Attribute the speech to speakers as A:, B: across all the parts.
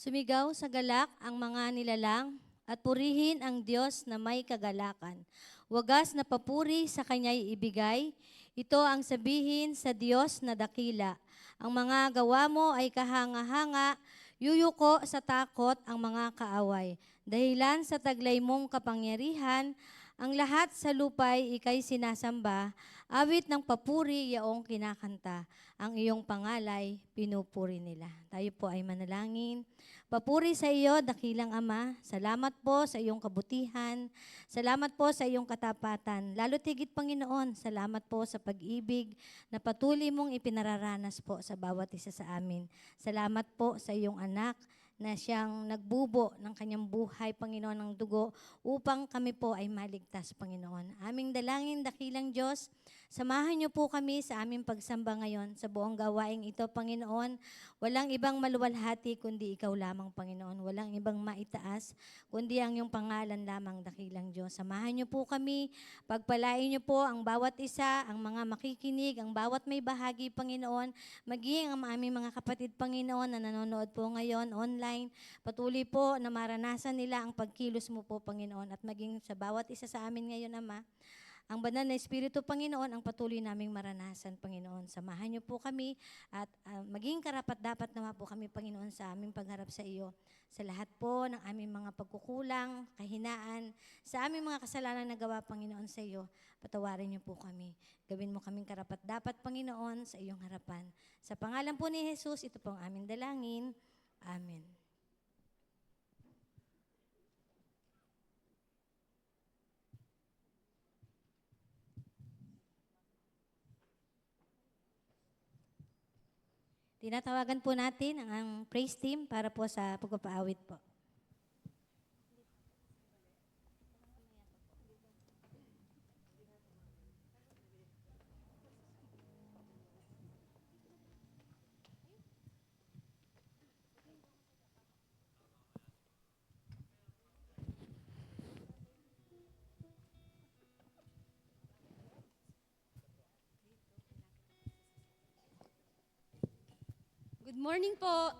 A: Sumigaw sa galak ang mga nilalang at purihin ang Diyos na may kagalakan. Wagas na papuri sa Kanya'y ibigay. Ito ang sabihin sa Diyos na dakila. Ang mga gawa mo ay kahanga-hanga, yuyuko sa takot ang mga kaaway. Dahilan sa taglay mong kapangyarihan, ang lahat sa lupay ikay sinasamba, awit ng papuri yaong kinakanta. Ang iyong pangalay, pinupuri nila. Tayo po ay manalangin. Papuri sa iyo, dakilang Ama. Salamat po sa iyong kabutihan. Salamat po sa iyong katapatan. Lalo tigit, Panginoon, salamat po sa pag-ibig na patuloy mong ipinararanas po sa bawat isa sa amin. Salamat po sa iyong anak na siyang nagbubo ng kanyang buhay, Panginoon, ng dugo, upang kami po ay maligtas, Panginoon. Aming dalangin, dakilang Diyos, samahan niyo po kami sa aming pagsamba ngayon sa buong gawaing ito, Panginoon. Walang ibang maluwalhati kundi ikaw lamang, Panginoon. Walang ibang maitaas kundi ang iyong pangalan lamang, dakilang Diyos. Samahan niyo po kami, pagpalain niyo po ang bawat isa, ang mga makikinig, ang bawat may bahagi, Panginoon, maging ang aming mga kapatid, Panginoon, na nanonood po ngayon online. Patuloy po na maranasan nila ang pagkilos mo po, Panginoon, at maging sa bawat isa sa amin ngayon, Ama, ang banal na Espiritu, Panginoon, ang patuloy naming maranasan, Panginoon. Samahan niyo po kami at maging karapat-dapat naman po kami, Panginoon, sa aming pagharap sa iyo. Sa lahat po ng aming mga pagkukulang, kahinaan, sa aming mga kasalanan na gawa, Panginoon, sa iyo, patawarin niyo po kami. Gawin mo kaming karapat-dapat, Panginoon, sa iyong harapan. Sa pangalan po ni Jesus, ito po ang aming dalangin. Amen. Tinatawagan po natin ang praise team para po sa pagpapaawit po.
B: Good morning po.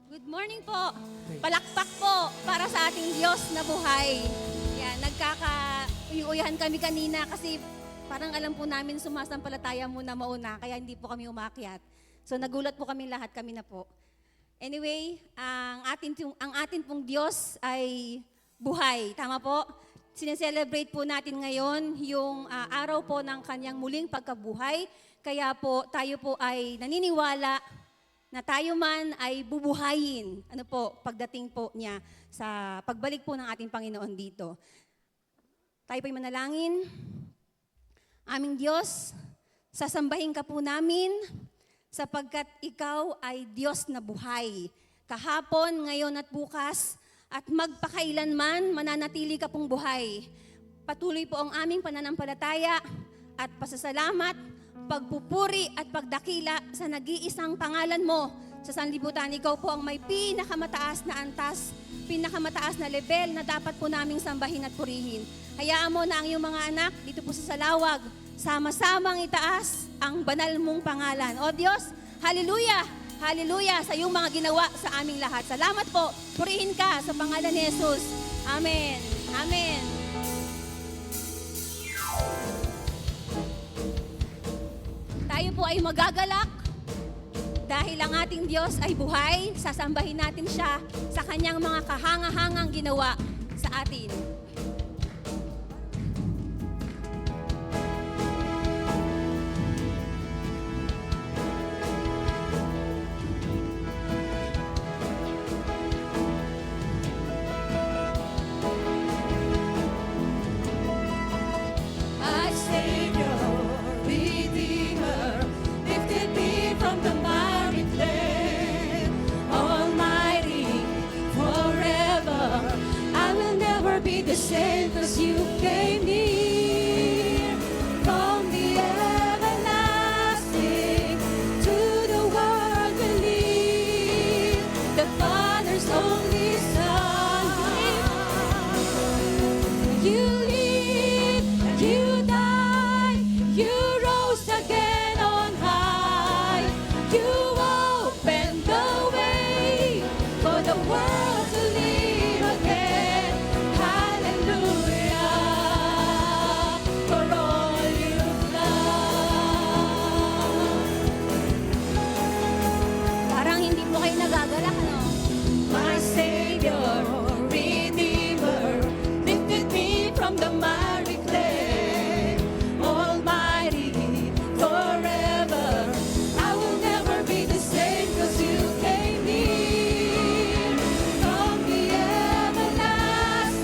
B: Good morning po. Palakpak po para sa ating Diyos na buhay. Yan, nagkaka-uyuyan kami kanina kasi parang alam po namin sumasampalataya muna mauna kaya hindi po kami umakyat. So nagulat po kami lahat, kami na po. Anyway, ang atin pong Diyos ay buhay. Tama po? Sineselebrate po natin ngayon yung araw po ng kanyang muling pagkabuhay. Kaya po tayo po ay naniniwala na tayo man ay bubuhayin, pagdating po niya sa pagbalik po ng ating Panginoon dito. Tayo po'y manalangin. Aming Diyos, sasambahin ka po namin sapagkat ikaw ay Diyos na buhay. Kahapon, ngayon at bukas, at magpakailanman mananatili ka pong buhay. Patuloy po ang aming pananampalataya at pasasalamat, pagpupuri at pagdakila sa nag-iisang pangalan mo. Sa sanlibutan, ikaw po ang may pinakamataas na antas, pinakamataas na level na dapat po naming sambahin at purihin. Hayaan mo na ang iyong mga anak dito po sa Salawag, sama-samang itaas ang banal mong pangalan. O Diyos, hallelujah! Hallelujah sa iyong mga ginawa sa aming lahat. Salamat po. Purihin ka sa pangalan ni Jesus. Amen. Amen. Tayo po ay magagalak dahil ang ating Diyos ay buhay. Sasambahin natin siya sa kanyang mga kahanga-hangang ginawa sa atin.
C: My Savior, Redeemer, lifted me from the miry clay. Almighty, forever, I will never be the miry clay. Almighty, forever, I will never be the same, 'cause you came near. From the everlasting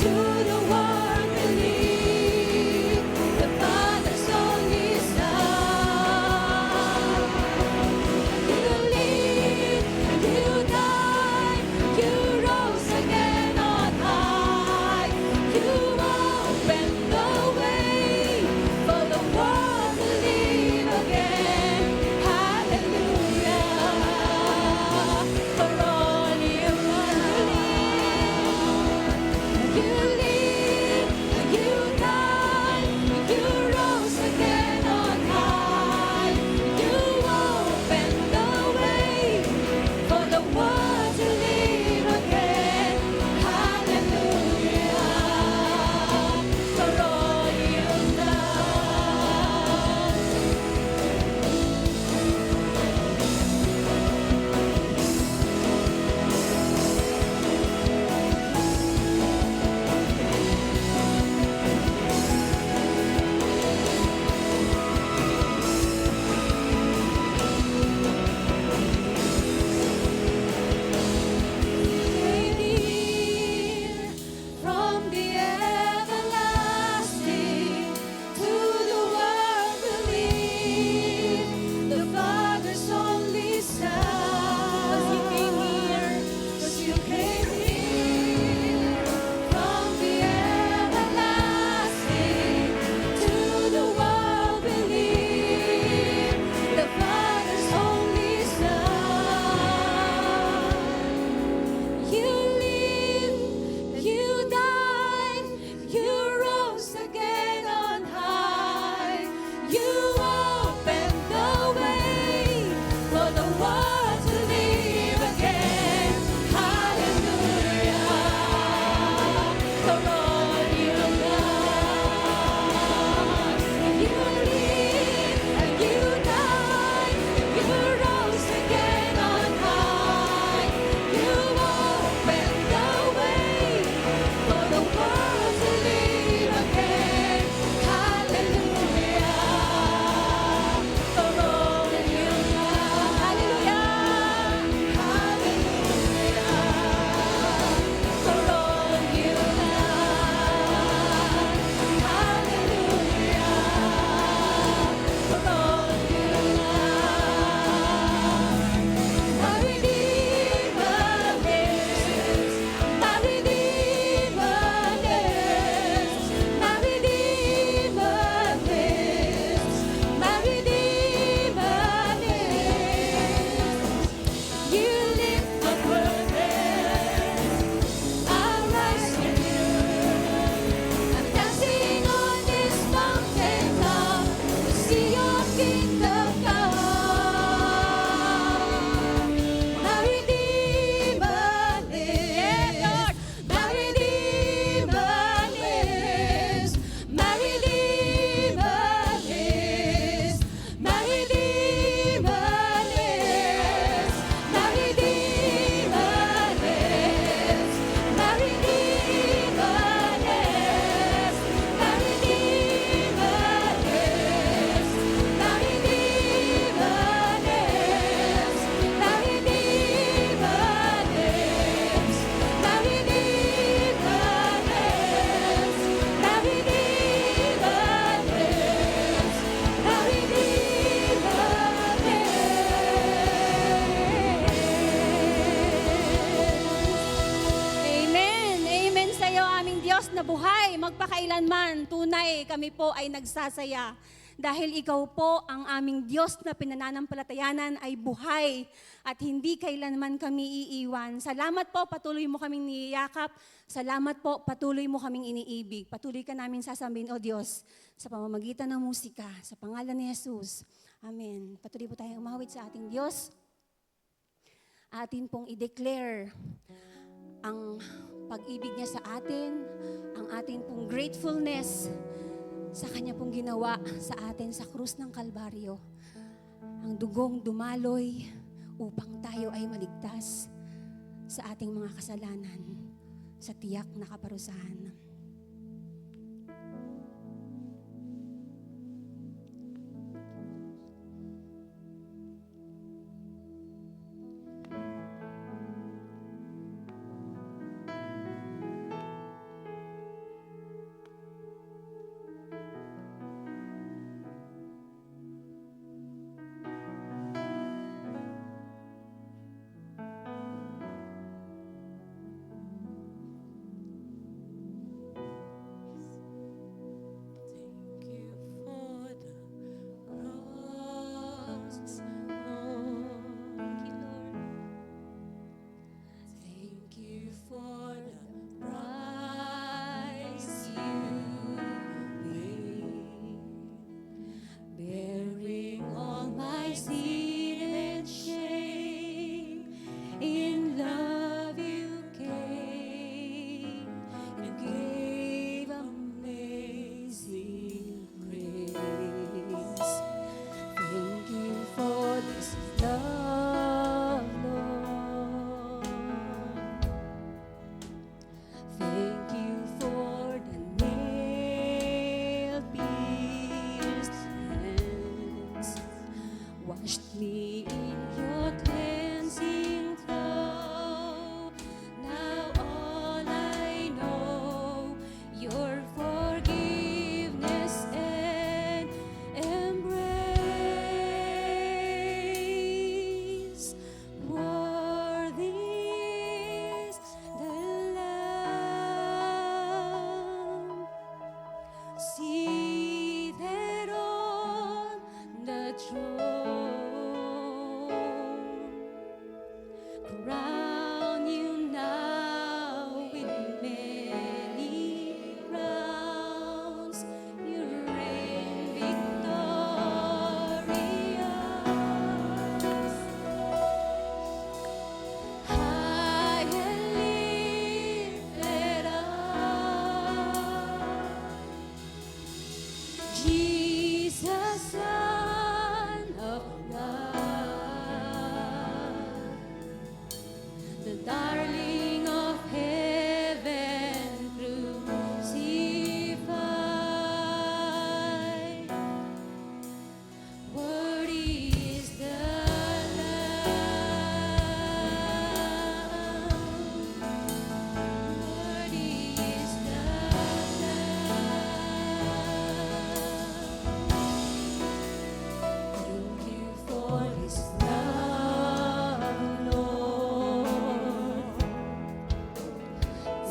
C: to the world beneath, the Father's only Son. You live, you died, you rose again on high. You opened the way for the world to live again. Hallelujah, for all you've done. You live, you died, you rose again on high. You opened the way for the world to live again. Hallelujah, for all you've done. From the everlasting to the world believe, the Father's only Son. 'Cause you came here, 'cause you came here. From the everlasting to the world believe, the Father's only Son. You live, you died, you rose again on high. You opened the way for the world to live again. Hallelujah, for all you've done. You live and you died, you rose again on high. You opened the way for the world to live again. Hallelujah, for all you've done. Hallelujah, hallelujah, for all you've done. Hallelujah, for all you've done. My Redeemer lives, my Redeemer lives, my Redeemer lives, my Redeemer lives. You live for purpose, I'll rise with you. I'm dancing on this mountain top to see your kingdom come. My Redeemer lives, my Redeemer lives, my Redeemer lives, my Redeemer lives, my Redeemer lives, my Redeemer lives, my Redeemer lives, my Redeemer lives, my Redeemer lives, my Redeemer lives, my Redeemer lives, my Redeemer lives. Amen. Amen sa iyo, aming Diyos na buhay, magpakailanman. Tunay, kami po ay nagsasaya. Dahil ikaw po ang aming Diyos na pinananampalatayanan ay buhay at hindi kailanman kami iiwan. Salamat po, patuloy mo kaming niyayakap. Salamat po, patuloy mo kaming iniibig. Patuloy ka namin sasambihin, O Diyos, sa pamamagitan ng musika, sa pangalan ni Jesus. Amen. Patuloy po tayong umawit sa ating Diyos. Atin pong i-declare ang pag-ibig niya sa atin, ang atin pong gratefulness sa Kanya pong ginawa sa atin sa krus ng Kalbaryo. Ang dugong dumaloy upang tayo ay maligtas sa ating mga kasalanan sa tiyak na kaparusahan. seated on the throne. Crown you now with many crowns. You reign victorious. High and lifted up, Jesus, Son of God, the darling of heaven crucified. Worthy is the Lamb. Worthy is the Lamb. Thank you for His love, Lord.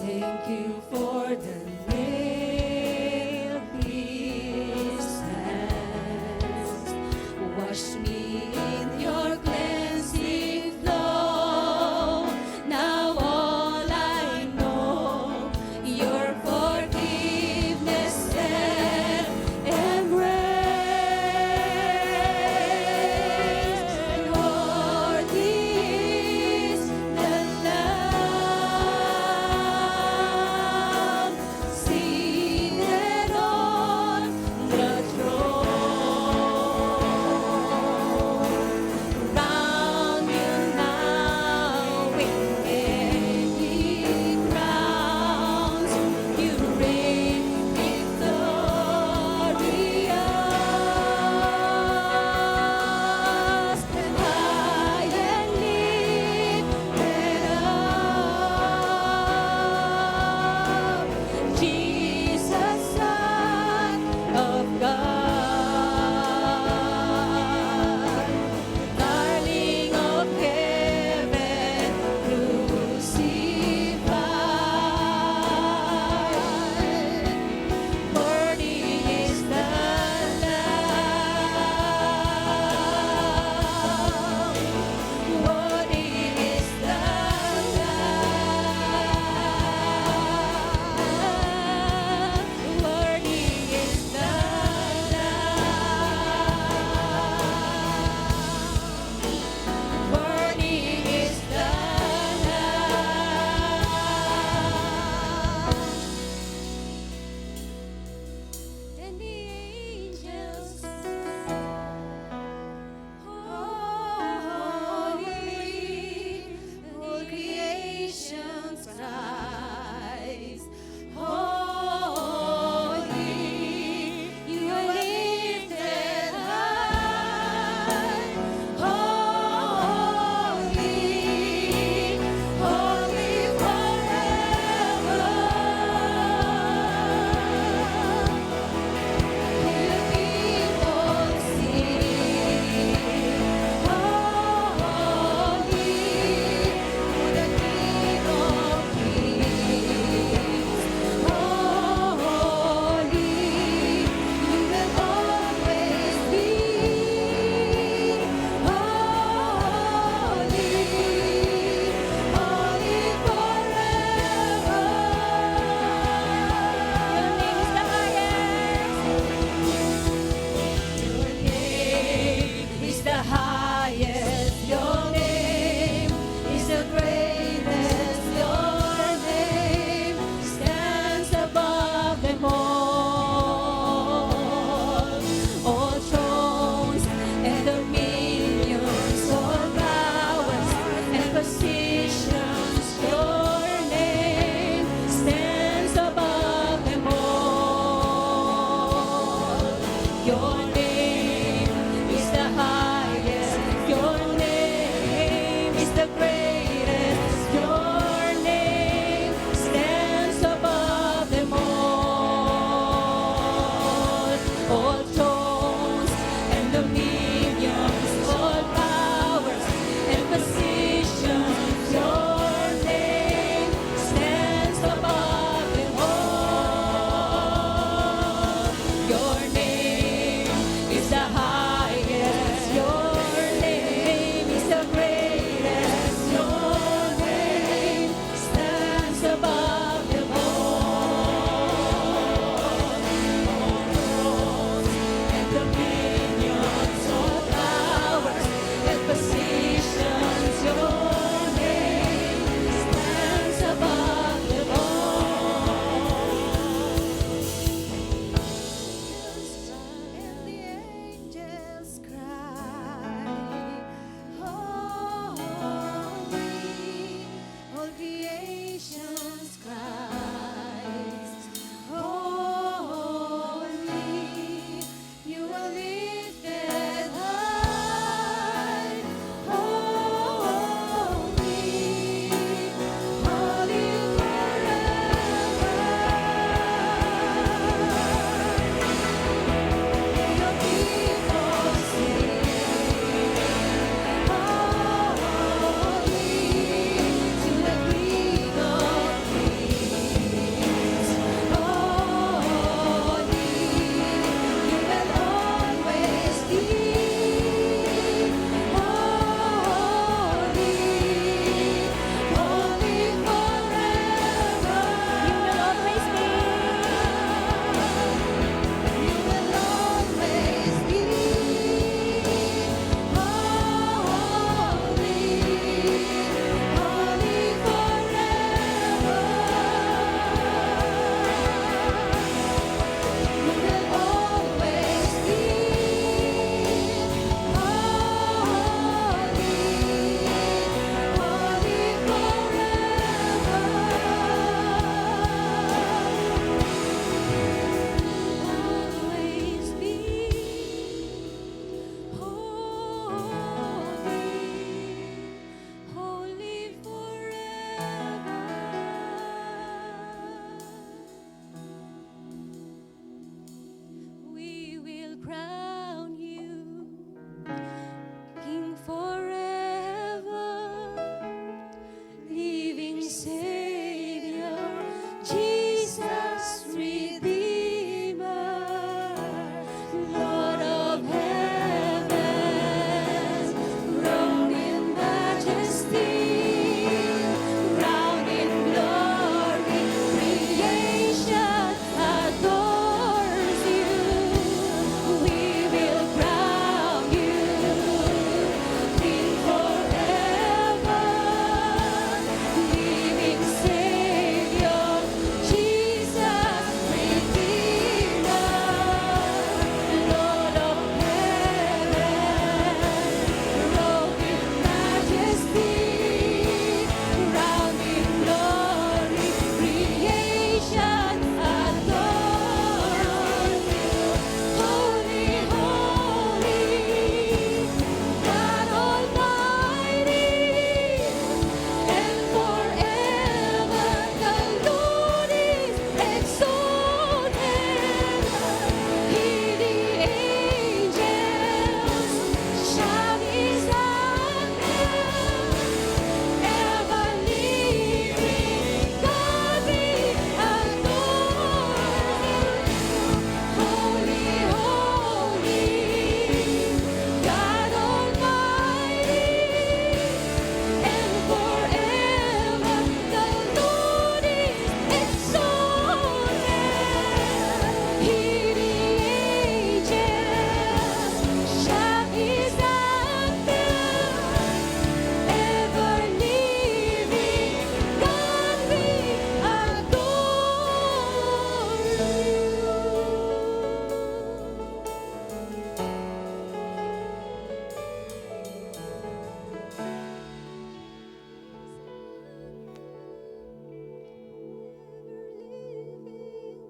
C: Thank you for the nail-pierced hands. Wash me in your cleansing flow. Now all I know, your forgiveness and embrace. Worthy is the Lamb.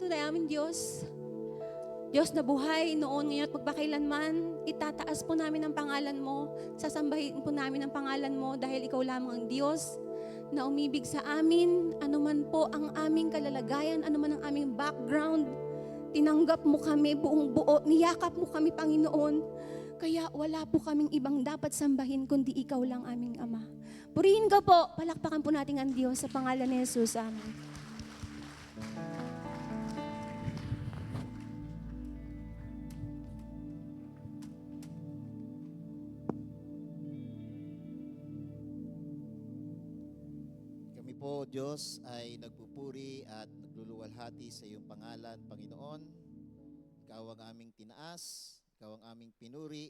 C: tunay aming Diyos. Diyos na buhay noon, ngayon at magpakailanman, itataas po namin ang pangalan mo, sasambahin po namin ang pangalan mo dahil ikaw lamang ang Diyos na umibig sa amin, anuman po ang aming kalalagayan, anuman ang aming background, tinanggap mo kami buong buo, niyakap mo kami, Panginoon. Kaya wala po kaming ibang dapat sambahin kundi ikaw lang aming Ama. Purihin ka po, palakpakan po natin ang Diyos sa pangalan ni Jesus. Amen.
D: Kami po, Diyos, ay nagpupuri at nagluluwalhati sa iyong pangalan, Panginoon. Ikaw ang aming tinaas, ikaw ang aming pinuri,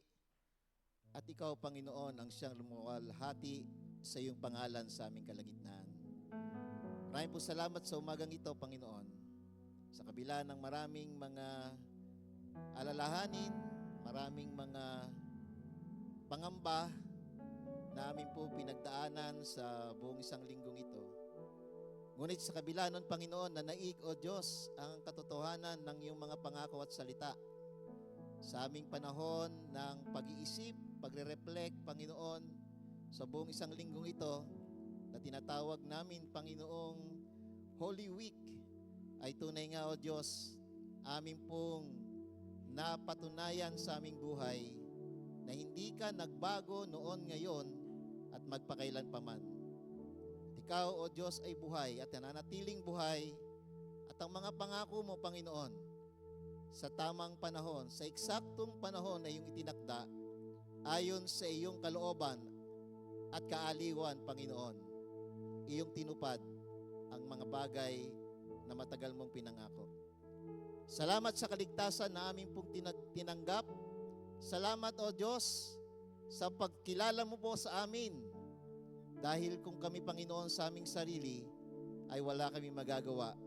D: at ikaw, Panginoon, ang siyang lumuwalhati sa iyong pangalan sa aming kalagitnaan. Maraming po salamat sa umagang ito, Panginoon. Sa kabila ng maraming mga alalahanin, maraming mga pangamba na amin po pinagdaanan sa buong isang linggong ito. Ngunit sa kabila nun, Panginoon, nanaig, O Diyos, ang katotohanan ng iyong mga pangako at salita. Sa aming panahon ng pag-iisip, pagre-reflect, Panginoon, sa buong isang linggong ito, na tinatawag namin, Panginoong Holy Week, ay tunay nga, O Diyos, amin pong napatunayan sa aming buhay na hindi ka nagbago noon, ngayon, at magpakailan pa man. Ikaw, O Diyos, ay buhay at nananatiling buhay, at ang mga pangako mo, Panginoon, sa tamang panahon, sa eksaktong panahon na iyong itinakda, ayon sa iyong kalooban at kaaliwan, Panginoon, iyong tinupad ang mga bagay na matagal mong pinangako. Salamat sa kaligtasan na aming pong tinanggap. Salamat, O Diyos, sa pagkilala mo po sa amin. Dahil kung kami, Panginoon, sa aming sarili, ay wala kami magagawa.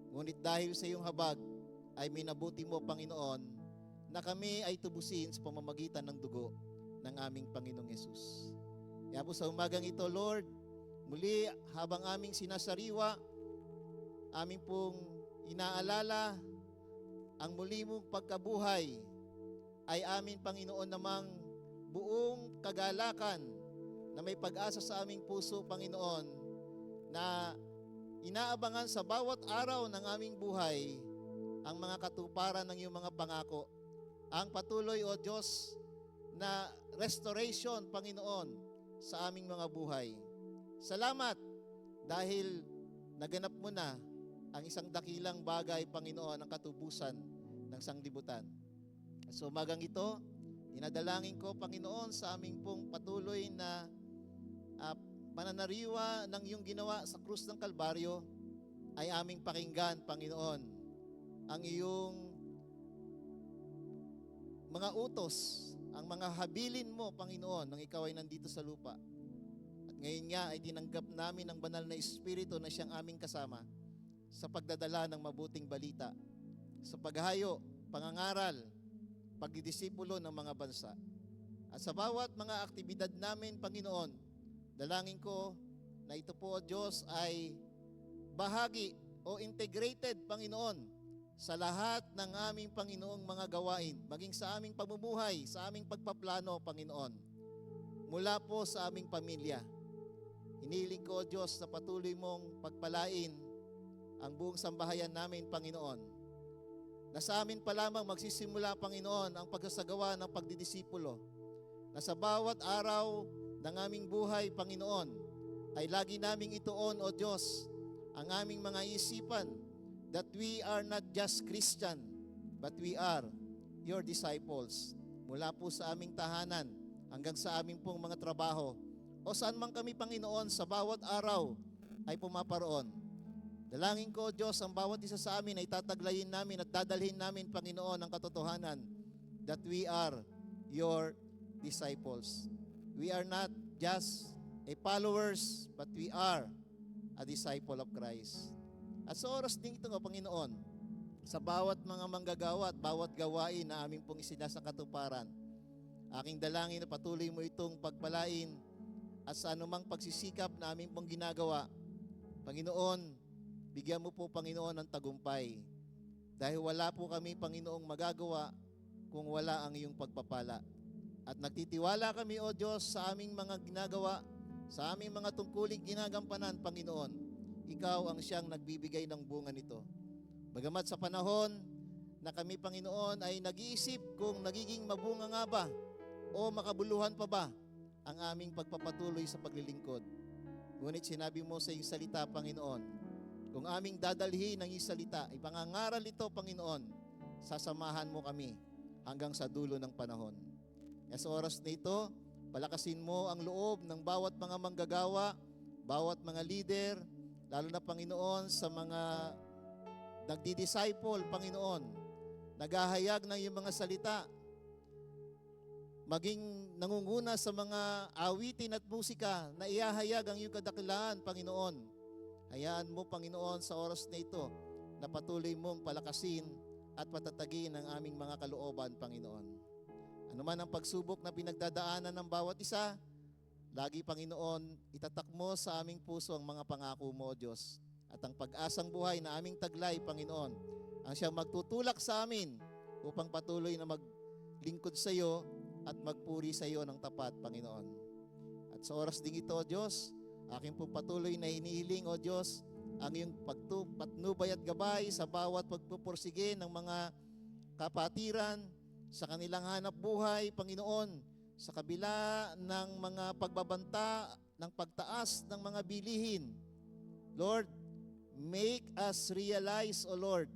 D: Ngunit dahil sa iyong habag, ay minabuti mo, Panginoon, na kami ay tubusin sa pamamagitan ng dugo ng aming Panginoong Yesus. Kaya po sa umagang ito, Lord, muli habang aming sinasariwa, aming pong inaalala ang muli mong pagkabuhay, ay amin, Panginoon, namang buong kagalakan na may pag-asa sa aming puso, Panginoon, na inaabangan sa bawat araw ng aming buhay ang mga katuparan ng iyong mga pangako. Ang patuloy, O Diyos, na restoration, Panginoon, sa aming mga buhay. Salamat dahil naganap mo na ang isang dakilang bagay, Panginoon, ang katubusan ng sanglibutan. Sa umagang ito, dinadalangin ko, Panginoon, sa aming pong patuloy na pananariwa ng iyong ginawa sa krus ng Kalbaryo, ay aming pakinggan, Panginoon, ang iyong mga utos, ang mga habilin mo, Panginoon, nang ikaw ay nandito sa lupa. At ngayon nga ay tinanggap namin ang banal na Espiritu na siyang aming kasama sa pagdadala ng mabuting balita, sa paghahayo, pangangaral, pagdidisipulo ng mga bansa. At sa bawat mga aktibidad namin, Panginoon, dalangin ko na ito po, O Diyos, ay bahagi o integrated, Panginoon, sa lahat ng aming, Panginoong, mga gawain, maging sa aming pamumuhay, sa aming pagpaplano, Panginoon, mula po sa aming pamilya. Hiniling ko, O Diyos, na patuloy mong pagpalain ang buong sambahayan namin, Panginoon, na sa amin pa lamang magsisimula, Panginoon, ang pagsasagawa ng pagdidisipulo, na sa bawat araw ng aming buhay, Panginoon, ay lagi naming ituon, O Diyos, ang aming mga isipan, that we are not just Christian, but we are your disciples. Mula po sa aming tahanan hanggang sa aming pong mga trabaho, o saan man kami, Panginoon, sa bawat araw ay pumaparoon. Dalangin ko, Diyos, ang bawat isa sa amin ay tataglayin namin at dadalhin namin, Panginoon, ang katotohanan that we are your disciples. We are not just a followers, but we are a disciple of Christ. At sa oras din ito, Panginoon, sa bawat mga manggagawa at bawat gawain na aming pong isinasakatuparan, aking dalangin na patuloy mo itong pagpalain at sa anumang pagsisikap na aming pong ginagawa, Panginoon, bigyan mo po, Panginoon, ng tagumpay. Dahil wala po kami, Panginoong, magagawa kung wala ang iyong pagpapala. At nagtitiwala kami, O Diyos, sa aming mga ginagawa, sa aming mga tungkuling ginagampanan, Panginoon. Ikaw ang siyang nagbibigay ng bunga nito. Bagamat sa panahon na kami, Panginoon, ay nag-iisip kung nagiging mabunga nga ba o makabuluhan pa ba ang aming pagpapatuloy sa paglilingkod. Ngunit sinabi mo sa iyong salita, Panginoon, kung aming dadalhin ang iyong salita, ipangangaral ito, Panginoon, sasamahan mo kami hanggang sa dulo ng panahon. Kaya sa oras na ito, palakasin mo ang loob ng bawat mga manggagawa, bawat mga leader, lalo na, Panginoon, sa mga nagdi-disciple, Panginoon, naghahayag ng iyong mga salita, maging nangunguna sa mga awitin at musika na iahayag ang iyong kadakilaan, Panginoon. Hayaan mo, Panginoon, sa oras na ito na patuloy mong palakasin at patatagin ang aming mga kalooban, Panginoon. Ano man ang pagsubok na pinagdadaanan ng bawat isa, lagi, Panginoon, itatak mo sa aming puso ang mga pangako mo, O Diyos. At ang pag-asang buhay na aming taglay, Panginoon, ang siyang magtutulak sa amin upang patuloy na maglingkod sa iyo at magpuri sa iyo ng tapat, Panginoon. At sa oras ding ito, O Diyos, aking pong patuloy na hinihiling, O Diyos, ang iyong patnubay at gabay sa bawat pagpupursige ng mga kapatiran sa kanilang hanap buhay, Panginoon, sa kabila ng mga pagbabanta, ng pagtaas ng mga bilihin. Lord, make us realize, O Lord,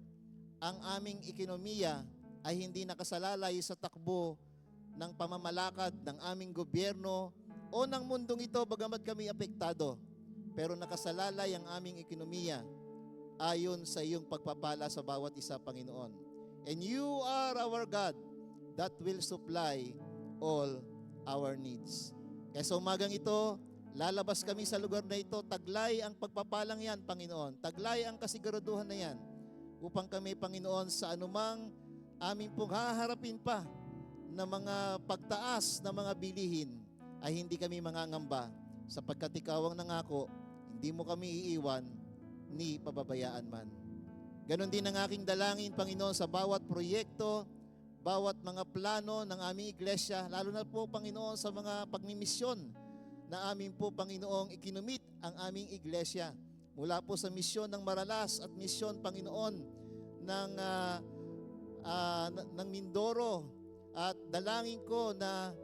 D: ang aming ekonomiya ay hindi nakasalalay sa takbo ng pamamalakad ng aming gobyerno o ng mundong ito, bagamat kami apektado. Pero nakasalalay ang aming ekonomiya ayon sa iyong pagpapala sa bawat isa, Panginoon. And you are our God that will supply all our needs. Kaya sa umagang ito, lalabas kami sa lugar na ito, taglay ang pagpapalang yan, Panginoon. Taglay ang kasiguraduhan na yan upang kami, Panginoon, sa anumang aming pong haharapin pa na mga pagtaas na mga bilihin ay hindi kami mangangamba sapagkat ikaw ang nangako, hindi mo kami iiwan ni pababayaan man. Ganon din ang aking dalangin, Panginoon, sa bawat proyekto, bawat mga plano ng aming iglesia, lalo na po, Panginoon, sa mga pagmimisyon na aming po, Panginoong, ikinumit ang aming iglesia. Mula po sa misyon ng Maralas at misyon, Panginoon, ng Mindoro. At dalangin ko na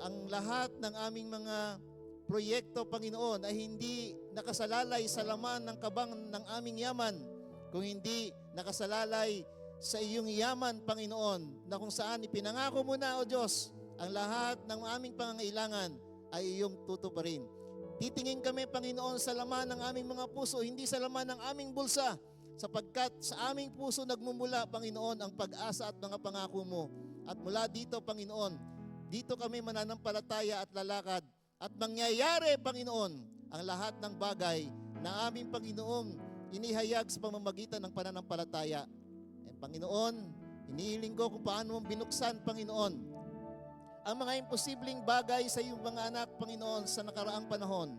D: ang lahat ng aming mga proyekto, Panginoon, ay hindi nakasalalay sa laman ng kabang ng aming yaman, kung hindi nakasalalay sa iyong yaman, Panginoon, na kung saan ipinangako mo na, O Diyos, ang lahat ng aming pangangailangan ay iyong tutuparin. Titingin kami, Panginoon, sa laman ng aming mga puso, hindi sa laman ng aming bulsa, sapagkat sa aming puso nagmumula, Panginoon, ang pag-asa at mga pangako mo. At mula dito, Panginoon, dito kami mananampalataya at lalakad at mangyayari, Panginoon, ang lahat ng bagay na aming Panginoong inihayag sa pamamagitan ng pananampalataya. And Panginoon, inihiling ko kung paano mong binuksan, Panginoon, ang mga imposibleng bagay sa iyong mga anak, Panginoon, sa nakaraang panahon.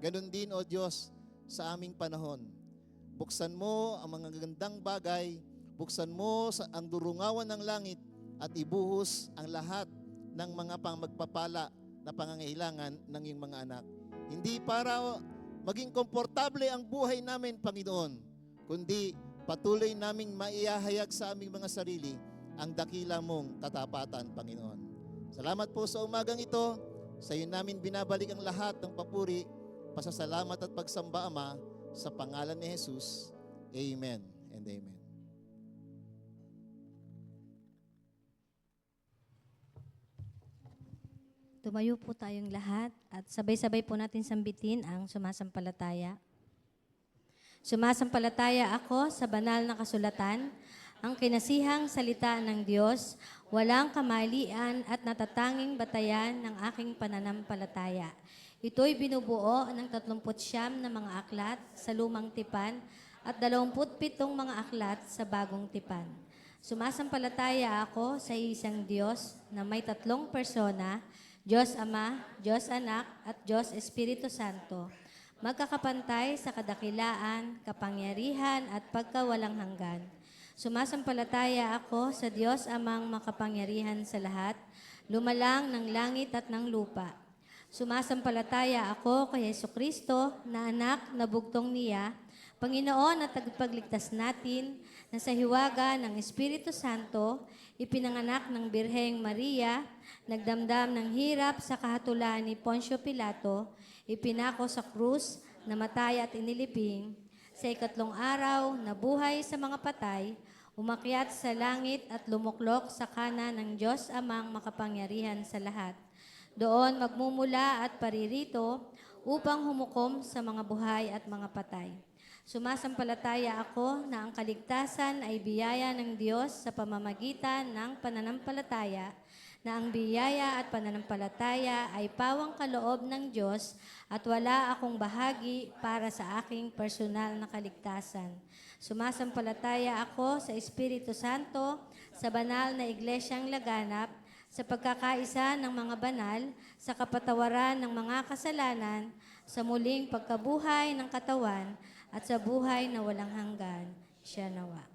D: Ganon din, O Diyos, sa aming panahon. Buksan mo ang mga gandang bagay, buksan mo ang durungawan ng langit, at ibuhos ang lahat ng mga magpapala na pangangailangan ng iyong mga anak. Hindi para maging komportable ang buhay namin, Panginoon, kundi patuloy naming maihahayag sa aming mga sarili ang dakila mong katapatan, Panginoon. Salamat po sa umagang ito. Sa iyo namin binabalik ang lahat ng papuri, pasasalamat at pagsamba, Ama, sa pangalan ni Jesus. Amen and amen.
A: Tumayo po tayong lahat at sabay-sabay po natin sambitin ang sumasampalataya. Sumasampalataya ako sa banal na kasulatan, ang kinasihang salita ng Diyos, walang kamalian at natatanging batayan ng aking pananampalataya. Ito'y binubuo ng 39 na mga aklat sa lumang tipan at 27 mga aklat sa bagong tipan. Sumasampalataya ako sa isang Diyos na may 3 persona, Diyos Ama, Diyos Anak, at Diyos Espiritu Santo, magkakapantay sa kadakilaan, kapangyarihan at pagkawalang hanggan. Sumasampalataya ako sa Diyos amang makapangyarihan sa lahat, lumalang ng langit at ng lupa. Sumasampalataya ako kay Jesucristo na anak na bugtong niya, Panginoon at tagapagligtas natin, na sa hiwaga ng Espiritu Santo, ipinanganak ng Birheng Maria, nagdamdam ng hirap sa kahatulan ni Poncio Pilato, ipinako sa krus, namatay at inilibing, sa ikatlong araw, nabuhay sa mga patay, umakyat sa langit at lumuklok sa kanan ng Diyos amang makapangyarihan sa lahat. Doon magmumula at paririto upang humukom sa mga buhay at mga patay. Sumasampalataya ako na ang kaligtasan ay biyaya ng Diyos sa pamamagitan ng pananampalataya, na ang biyaya at pananampalataya ay pawang kaloob ng Diyos at wala akong bahagi para sa aking personal na kaligtasan. Sumasampalataya ako sa Espiritu Santo, sa banal na iglesyang laganap, sa pagkakaisa ng mga banal, sa kapatawaran ng mga kasalanan, sa muling pagkabuhay ng katawan, at sa buhay na walang hanggan. Siya nawa.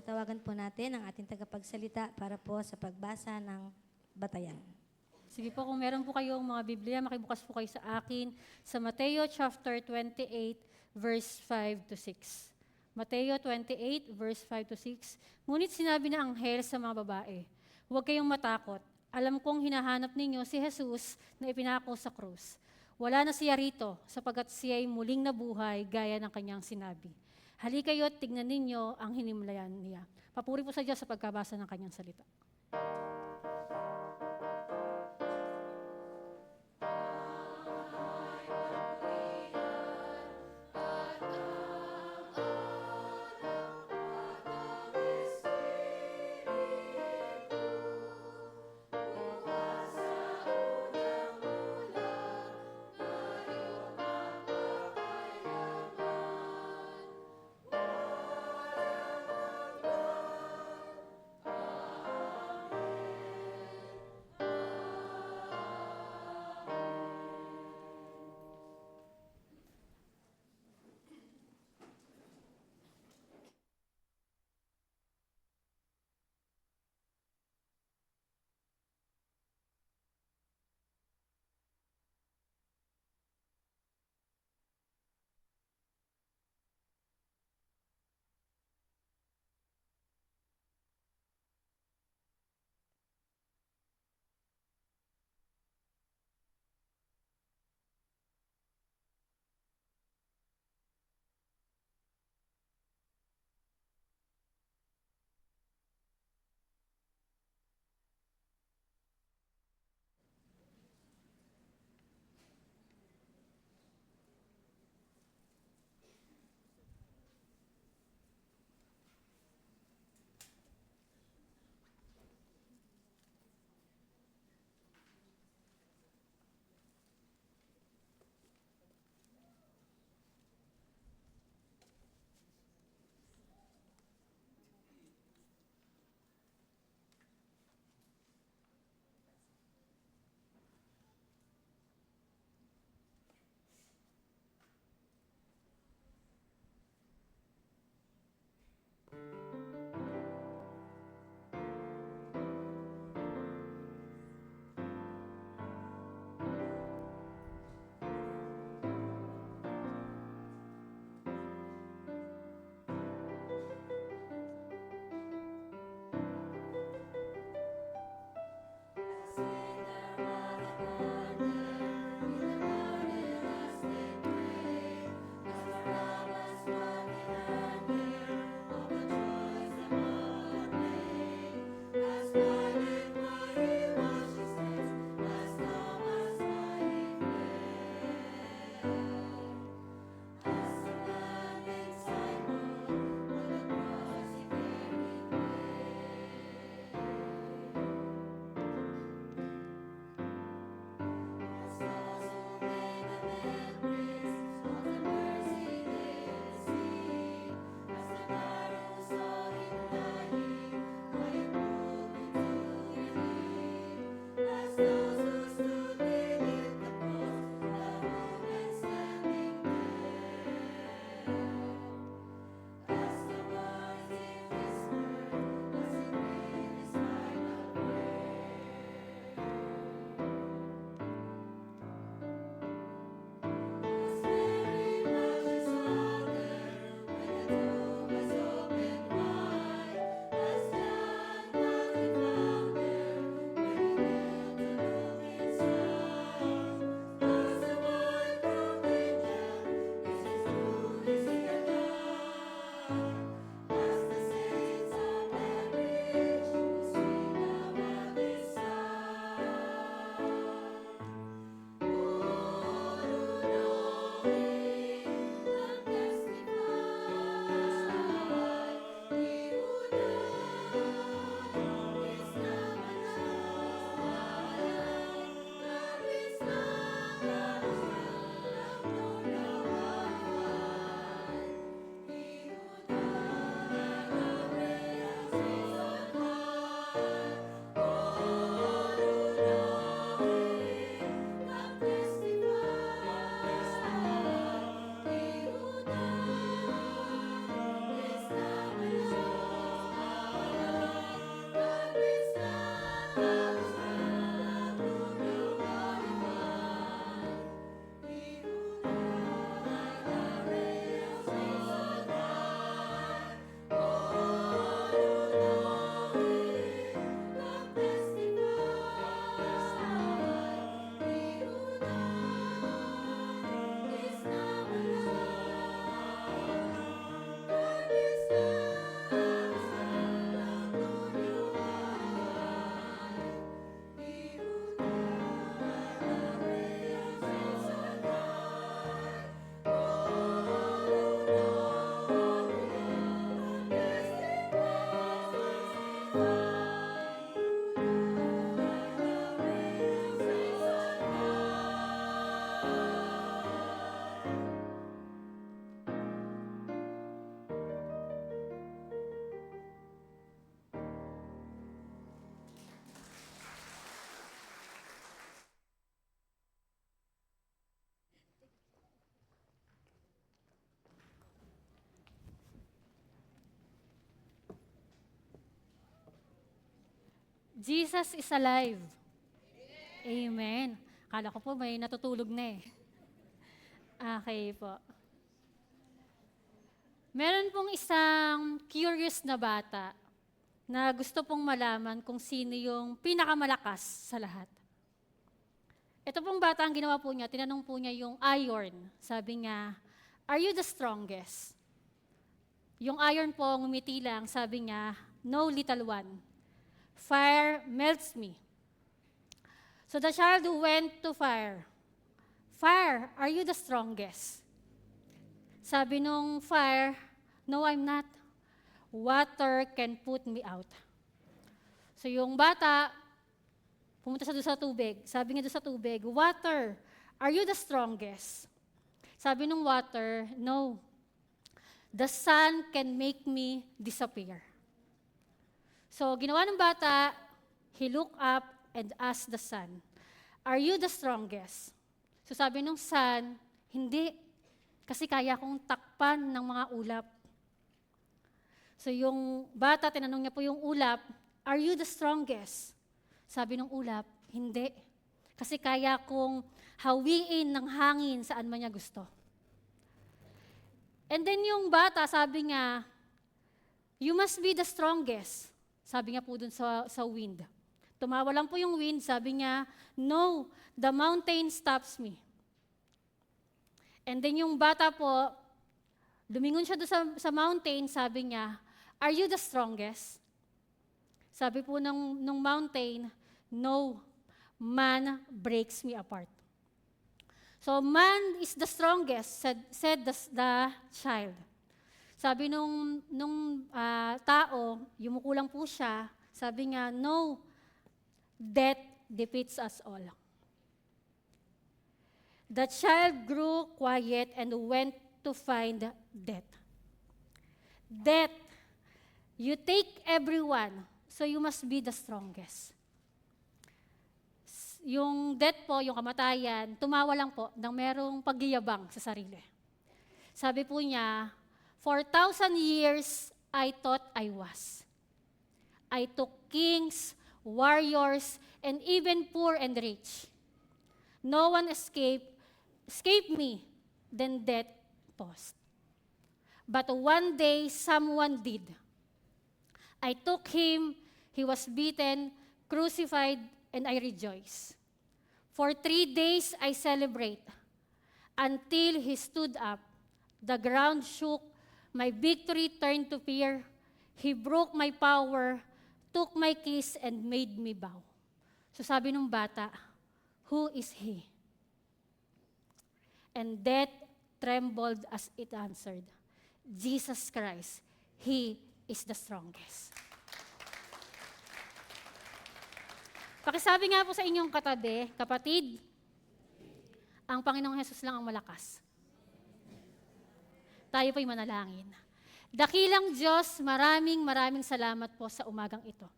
A: Tinatawagan po natin ang ating tagapagsalita para po sa pagbasa ng batayan.
E: Sige po, kung meron po kayong mga Biblia, makibukas po kayo sa akin sa Mateo chapter 28, verse 5 to 6. Mateo 28, verse 5 to 6. Ngunit sinabi na anghel sa mga babae, huwag kayong matakot. Alam kong hinahanap ninyo si Jesus na ipinako sa krus. Wala na siya rito, sapagkat siya ay muling nabuhay gaya ng kanyang sinabi. Halika kayo at tignan ninyo ang hinimlayan niya. Papuri po sa Diyos sa pagkabasa ng kanyang salita. Jesus is alive. Amen. Kala ko po may natutulog na eh. Okay po. Meron pong isang curious na bata na gusto pong malaman kung sino yung pinakamalakas sa lahat. Ito pong bata, ang ginawa po niya, tinanong po niya yung iron. Sabi niya, "Are you the strongest?" Yung iron po, ngumiti lang, sabi niya, "No, little one. Fire melts me." So the child went to fire. "Fire, are you the strongest?" Sabi nung fire, "No, I'm not. Water can put me out." So yung bata, pumunta siya doon sa tubig. Sabi niya doon sa tubig, "Water, are you the strongest?" Sabi nung water, "No. The sun can make me disappear." So ginawa ng bata, he looked up and asked the sun, "Are you the strongest?" So sabi nung sun, "Hindi. Kasi kaya kong takpan ng mga ulap." So yung bata, tinanong niya po yung ulap, "Are you the strongest?" Sabi ng ulap, "Hindi. Kasi kaya kong hawiin ng hangin saan man niya gusto." And then yung bata, sabi niya, "You must be the strongest." Sabi niya po dun sa wind. Tumawa lang po yung wind, sabi niya, "No, the mountain stops me." And then yung bata po, lumingon siya doon sa mountain, sabi niya, "Are you the strongest?" Sabi po nung mountain, "No, man breaks me apart." So man is the strongest, said the child. Sabi nung tao, yumuko lang po siya, sabi niya, "No, death defeats us all." The child grew quiet and went to find death. "Death, you take everyone, so you must be the strongest." Yung death po, yung kamatayan, tumawa lang po nang merong pagyayabang sa sarili. Sabi po niya, "For 1,000 years, I thought I was. I took kings, warriors, and even poor and rich. No one escaped me, then death paused. But one day, someone did. I took him, he was beaten, crucified, and I rejoice. For 3 days I celebrate, until he stood up. The ground shook, my victory turned to fear. He broke my power, took my keys, and made me bow." So sabi nung bata, "Who is he?" And death trembled as it answered, "Jesus Christ, He is the strongest." Pakisabi nga po sa inyong katabi, kapatid, ang Panginoong Hesus lang ang malakas. Tayo po'y manalangin. Dakilang Diyos, maraming salamat po sa umagang ito.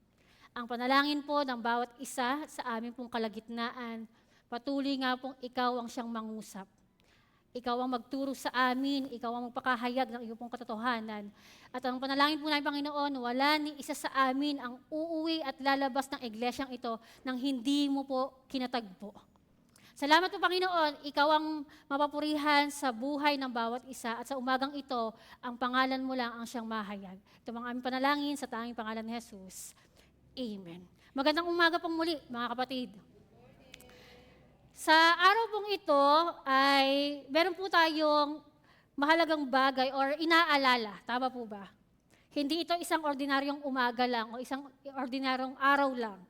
E: Ang panalangin po ng bawat isa sa aming pong kalagitnaan, patuloy nga pong ikaw ang siyang mangusap. Ikaw ang magturo sa amin, ikaw ang magpakahayag ng iyong pong katotohanan. At ang panalangin po namin, Panginoon, wala ni isa sa amin ang uuwi at lalabas ng iglesyang ito nang hindi mo po kinatagpo. Salamat po, Panginoon, ikaw ang mapapurihan sa buhay ng bawat isa at sa umagang ito, ang pangalan mo lang ang siyang mahayag. Ito ang aming panalangin sa tanging pangalan ni Jesus. Amen. Magandang umaga pong muli, mga kapatid. Sa araw pong ito ay meron po tayong mahalagang bagay or inaalala. Tama po ba? Hindi ito isang ordinaryong umaga lang o isang ordinaryong araw lang.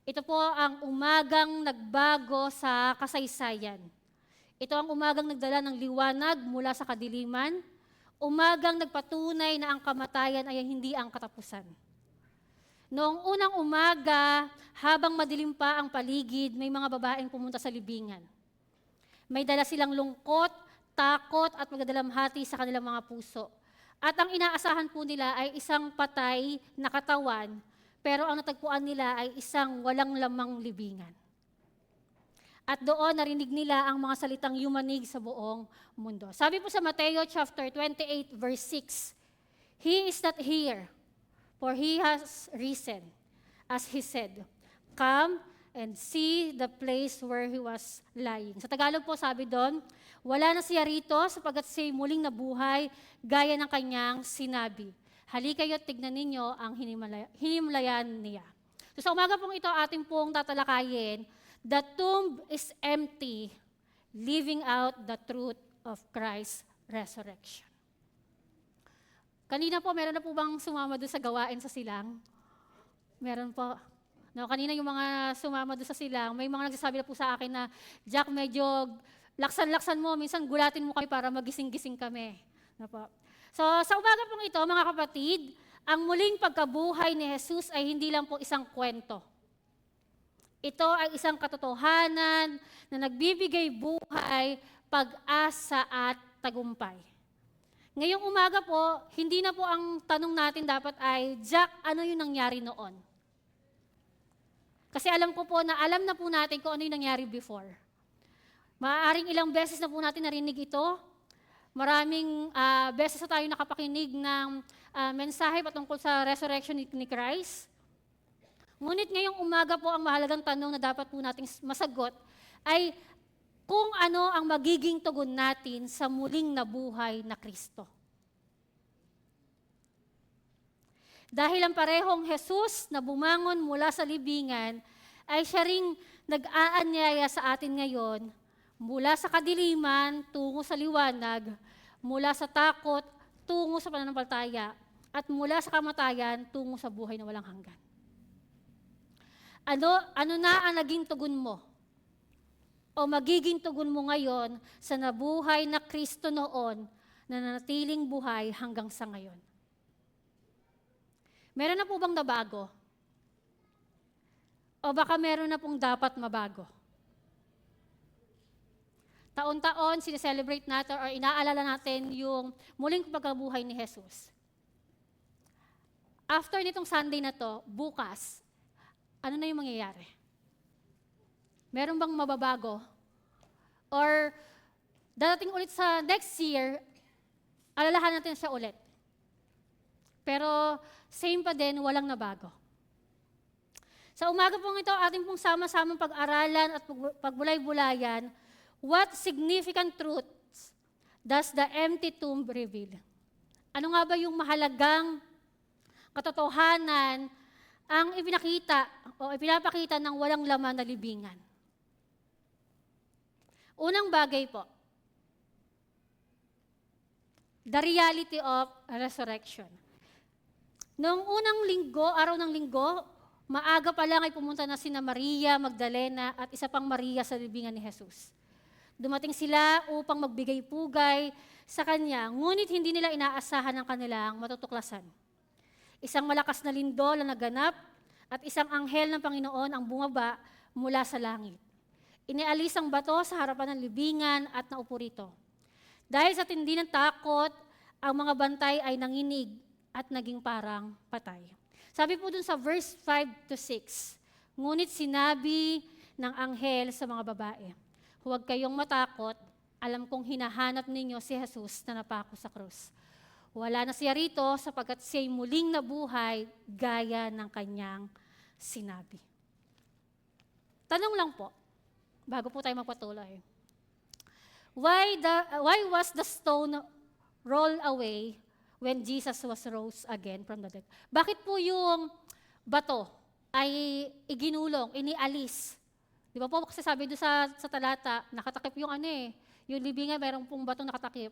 E: Ito po ang umagang nagbago sa kasaysayan. Ito ang umagang nagdala ng liwanag mula sa kadiliman. Umagang nagpatunay na ang kamatayan ay hindi ang katapusan. Noong unang umaga, habang madilim pa ang paligid, may mga babaeng pumunta sa libingan. May dala silang lungkot, takot at magdadalamhati sa kanilang mga puso. At ang inaasahan po nila ay isang patay na katawan, pero ang natagpuan nila ay isang walang lamang libingan. At doon narinig nila ang mga salitang yumanig sa buong mundo. Sabi po sa Mateo chapter 28 verse 6, "He is not here, for He has risen. as he said, "Come and see the place where he was lying." Sa Tagalog po sabi doon, wala na siya rito sapagkat siya'y muling nabuhay gaya ng kanyang sinabi. Halika kayo, tignan ninyo ang hinimlayan niya. So sa umaga pong ito, ating pong tatalakayin, the tomb is empty, living out the truth of Christ's resurrection. Kanina po, meron na po bang sumama doon sa gawain sa silang? Meron po. No, kanina yung mga sumama doon sa silang, may mga nagsasabi na po sa akin na, Jack, medyo laksan-laksan mo, minsan gulatin mo kami para magising-gising kami. No po. So sa umaga pong ito, mga kapatid, ang muling pagkabuhay ni Jesus ay hindi lang po isang kwento. Ito ay isang katotohanan na nagbibigay buhay, pag-asa at tagumpay. Ngayong umaga po, hindi na po ang tanong natin dapat ay, Jack, ano yung nangyari noon? Kasi alam ko po na alam na po natin kung ano yung nangyari before. Maaaring ilang beses na po natin narinig ito. Maraming beses na tayo nakapakinig ng mensahe patungkol sa resurrection ni Christ. Ngunit ngayong umaga po, ang mahalagang tanong na dapat po nating masagot ay kung ano ang magiging tugon natin sa muling nabuhay na Kristo. Dahil ang parehong Jesus na bumangon mula sa libingan ay siya ring nag-aanyaya sa atin ngayon mula sa kadiliman tungo sa liwanag, mula sa takot tungo sa pananampalataya, at mula sa kamatayan tungo sa buhay na walang hanggan. Ano na ang naging tugon mo? O magiging tugon mo ngayon sa nabuhay na Kristo noon na nanatiling buhay hanggang sa ngayon? Meron na po bang nabago? O baka meron na pong dapat mabago? Taon-taon, sineselebrate natin or inaalala natin yung muling pagkabuhay ni Jesus. After nitong Sunday na to, bukas, ano na yung mangyayari? Meron bang mababago? Or dadating ulit sa next year, alalahan natin siya ulit. Pero same pa din, walang nabago. Sa umaga pong ito, ating pong sama-samang pag-aralan at pagbulay-bulayan, what significant truths does the empty tomb reveal? Ano nga ba yung mahalagang katotohanan ang ipinakita o ipinapakita ng walang laman na libingan? Unang bagay po, the reality of resurrection. Noong unang linggo, araw ng linggo, maaga pa lang ay pumunta na sina Maria Magdalena at isa pang Maria sa libingan ni Jesus. Dumating sila upang magbigay pugay sa kanya, ngunit hindi nila inaasahan ang kanilang matutuklasan. Isang malakas na lindol ang naganap at isang anghel ng Panginoon ang bumaba mula sa langit. Inialis ang bato sa harapan ng libingan at naupo rito. Dahil sa tindi ng takot, ang mga bantay ay nanginig at naging parang patay. Sabi po dun sa verse 5-6, ngunit sinabi ng anghel sa mga babae, huwag kayong matakot, alam kong hinahanap ninyo si Jesus na napako sa krus. Wala na siya rito sapagkat siya'y muling nabuhay gaya ng kanyang sinabi. Tanong lang po, bago po tayo magpatuloy. Why was the stone rolled away when Jesus was rose again from the dead? Bakit po yung bato ay iginulong, inialis? Di ba po kasi sabi doon sa talata, nakatakip yung yung libingan, mayroong pong batong nakatakip.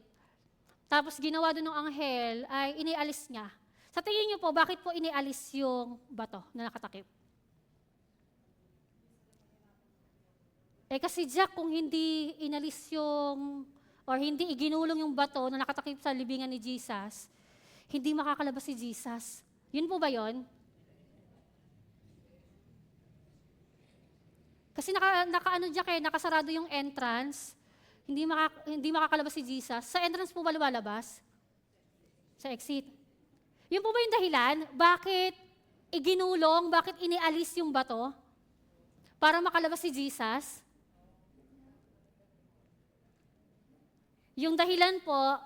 E: Tapos ginawa doon ng anghel ay inialis niya. Sa tingin niyo po, bakit po inialis yung bato na nakatakip? Kasi Jack, kung hindi inalis yung, or hindi iginulong yung bato na nakatakip sa libingan ni Jesus, hindi makakalabas si Jesus. Yun po ba yun? Kasi nakasarado yung entrance, hindi makakalabas si Jesus. Sa entrance po ba lumalabas? Sa exit. Yun po ba yung dahilan? Bakit iginulong, bakit inialis yung bato? Para makalabas si Jesus? Yung dahilan po,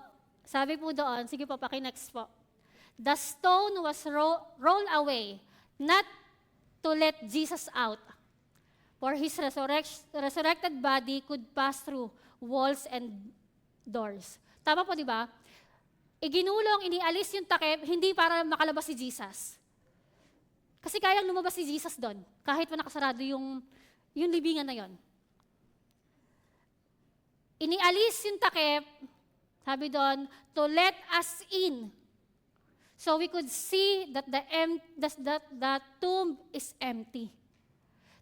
E: sabi po doon, sige po, paki-next po. The stone was rolled away, not to let Jesus out. For his resurrected body could pass through walls and doors. Tama po, di ba? Iginulong, inialis yung takip, hindi para makalabas si Jesus. Kasi kayang lumabas si Jesus doon, kahit pa nakasarado yung libingan na yon. Inialis yung takip, sabi doon, to let us in. So we could see that the tomb is empty.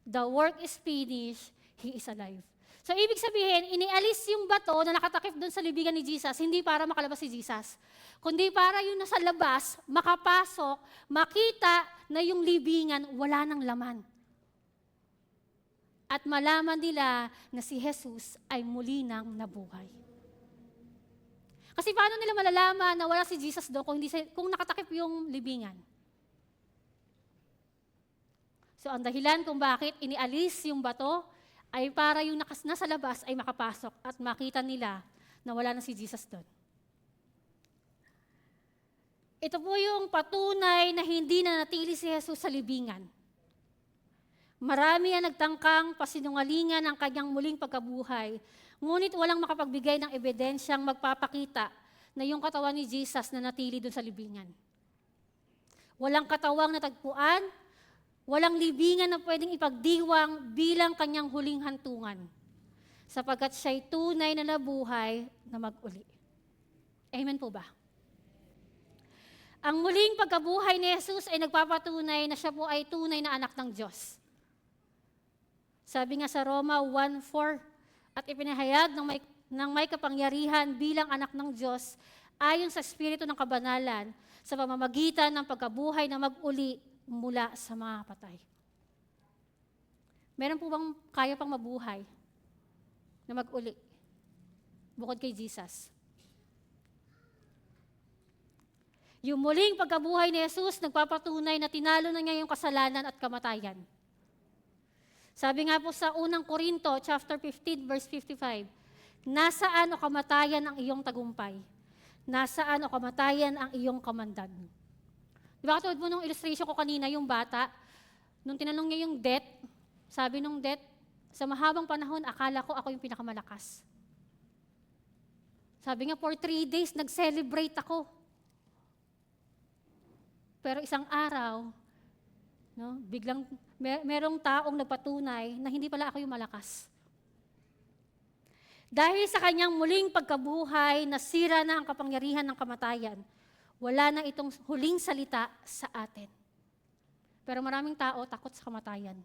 E: The work is finished, He is alive. So ibig sabihin, inialis yung bato na nakatakip doon sa libingan ni Jesus, hindi para makalabas si Jesus, kundi para yung nasa labas, makapasok, makita na yung libingan wala ng laman. At malaman nila na si Jesus ay muli nang nabuhay. Kasi paano nila malalaman na wala si Jesus doon kung nakatakip yung libingan? So ang dahilan kung bakit inialis yung bato ay para yung nasa labas ay makapasok at makita nila na wala na si Jesus doon. Ito po yung patunay na hindi na natili si Jesus sa libingan. Marami ang nagtangkang pasinungalingan ang kanyang muling pagkabuhay, ngunit walang makapagbigay ng ebidensyang magpapakita na yung katawan ni Jesus na natili doon sa libingan. Walang katawang natagpuan, walang libingan na pwedeng ipagdiwang bilang kanyang huling hantungan, sapagkat siya'y tunay na nabuhay na mag-uli. Amen po ba? Ang muling pagkabuhay ni Jesus ay nagpapatunay na siya po ay tunay na anak ng Diyos. Sabi nga sa Roma 1:4, at ipinahayag ng may kapangyarihan bilang anak ng Diyos ayon sa Espiritu ng kabanalan sa pamamagitan ng pagkabuhay na mag-uli mula sa mga patay. Meron po bang kaya pang mabuhay na mag-uli bukod kay Jesus? Yung muling pagkabuhay ni Jesus nagpapatunay na tinalo na niya yung kasalanan at kamatayan. Sabi nga po sa unang Korinto, chapter 15, verse 55, nasaan o kamatayan ang iyong tagumpay? Nasaan o kamatayan ang iyong kamandag? Di ba katulad mo nung illustration ko kanina, yung bata, nung tinanong niya yung death, sabi nung death, sa mahabang panahon, akala ko ako yung pinakamalakas. Sabi nga, for 3 days, nag-celebrate ako. Pero isang araw, no, biglang merong taong nagpatunay na hindi pala ako yung malakas. Dahil sa kanyang muling pagkabuhay, nasira na ang kapangyarihan ng kamatayan. Wala na itong huling salita sa atin. Pero maraming tao takot sa kamatayan.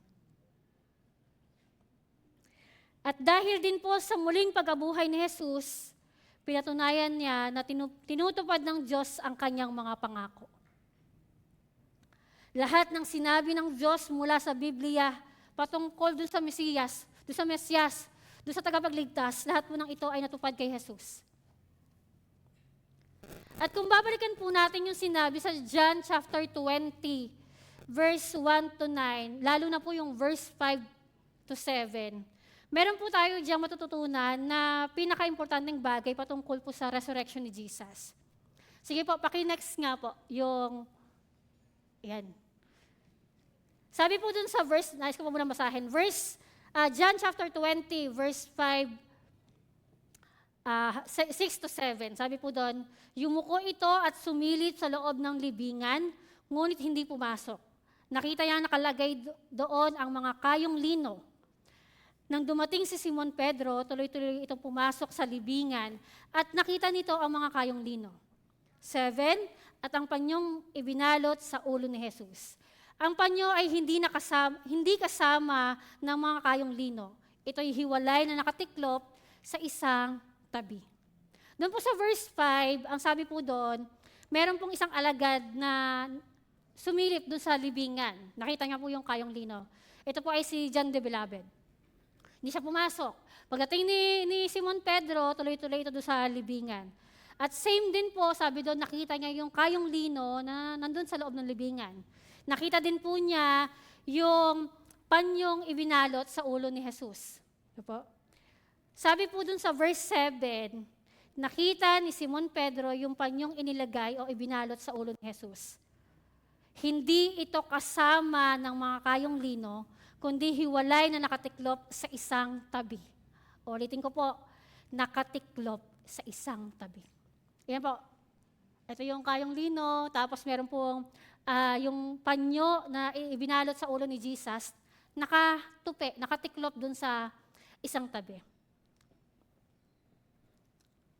E: At dahil din po sa muling pagkabuhay ni Jesus, pinatunayan niya na tinutupad ng Diyos ang kanyang mga pangako. Lahat ng sinabi ng Diyos mula sa Biblia patungkol doon sa Mesiyas, doon sa tagapagligtas, lahat po ng ito ay natupad kay Jesus. At kung babalikan po natin yung sinabi sa John chapter 20, verse 1 to 9, lalo na po yung verse 5 to 7, meron po tayo diyang matututunan na pinaka-importanteng bagay patungkol po sa resurrection ni Jesus. Sige po, paki-next nga po yung yan. Sabi po dun sa verse, nais ko po muna basahin. John chapter 20, verse 5, 6 to 7. Sabi po doon, yumuko ito at sumilip sa loob ng libingan, ngunit hindi pumasok. Nakita niya nakalagay doon ang mga kayong lino. Nang dumating si Simon Pedro, tuloy-tuloy itong pumasok sa libingan at nakita nito ang mga kayong lino. 7, at ang panyong ibinalot sa ulo ni Jesus. Ang panyo ay hindi kasama ng mga kayong lino. Ito'y hiwalay na nakatiklop sa isang tabi. Doon po sa verse 5, ang sabi po doon, meron pong isang alagad na sumilip doon sa libingan. Nakita niya po yung kayong lino. Ito po ay si John the Beloved. Hindi siya pumasok. Pagdating ni Simon Pedro, tuloy-tuloy ito doon sa libingan. At same din po, sabi doon, nakita niya yung kayong lino na nandun sa loob ng libingan. Nakita din po niya yung panyong ibinalot sa ulo ni Jesus. Po? Sabi po doon sa verse 7, nakita ni Simon Pedro yung panyong inilagay o ibinalot sa ulo ni Jesus. hindi ito kasama ng mga kayong lino, kundi hiwalay na nakatiklop sa isang tabi. Ulitin ko po, nakatiklop sa isang tabi. Yan po. Ito yung kayong lino, tapos meron pong yung panyo na ibinalot sa ulo ni Jesus, nakatupi, nakatiklop dun sa isang tabi.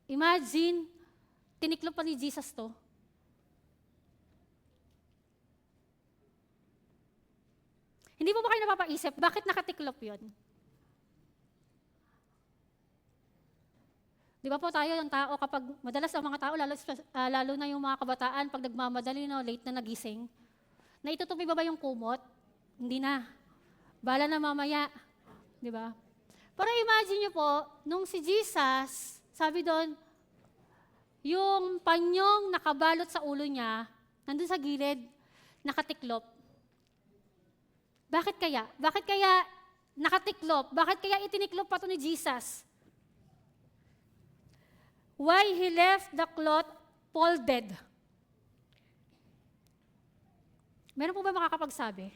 E: Imagine, tiniklop pa ni Jesus to. Hindi po ba kayo napapaisip, bakit nakatiklop yun? Di ba po tayo, yung tao, kapag madalas ang mga tao, lalo na yung mga kabataan, pag nagmamadali, late na nagising, na itutupi ba yung kumot? Hindi na. Bala na mamaya. Di ba? Pero imagine nyo po, nung si Jesus, sabi doon, yung panyong nakabalot sa ulo niya, nandun sa gilid, nakatiklop. Bakit kaya? Bakit kaya nakatiklop? Bakit kaya itiniklop pa to ni Jesus? Why he left the cloth folded? Meron po ba makakapagsabi?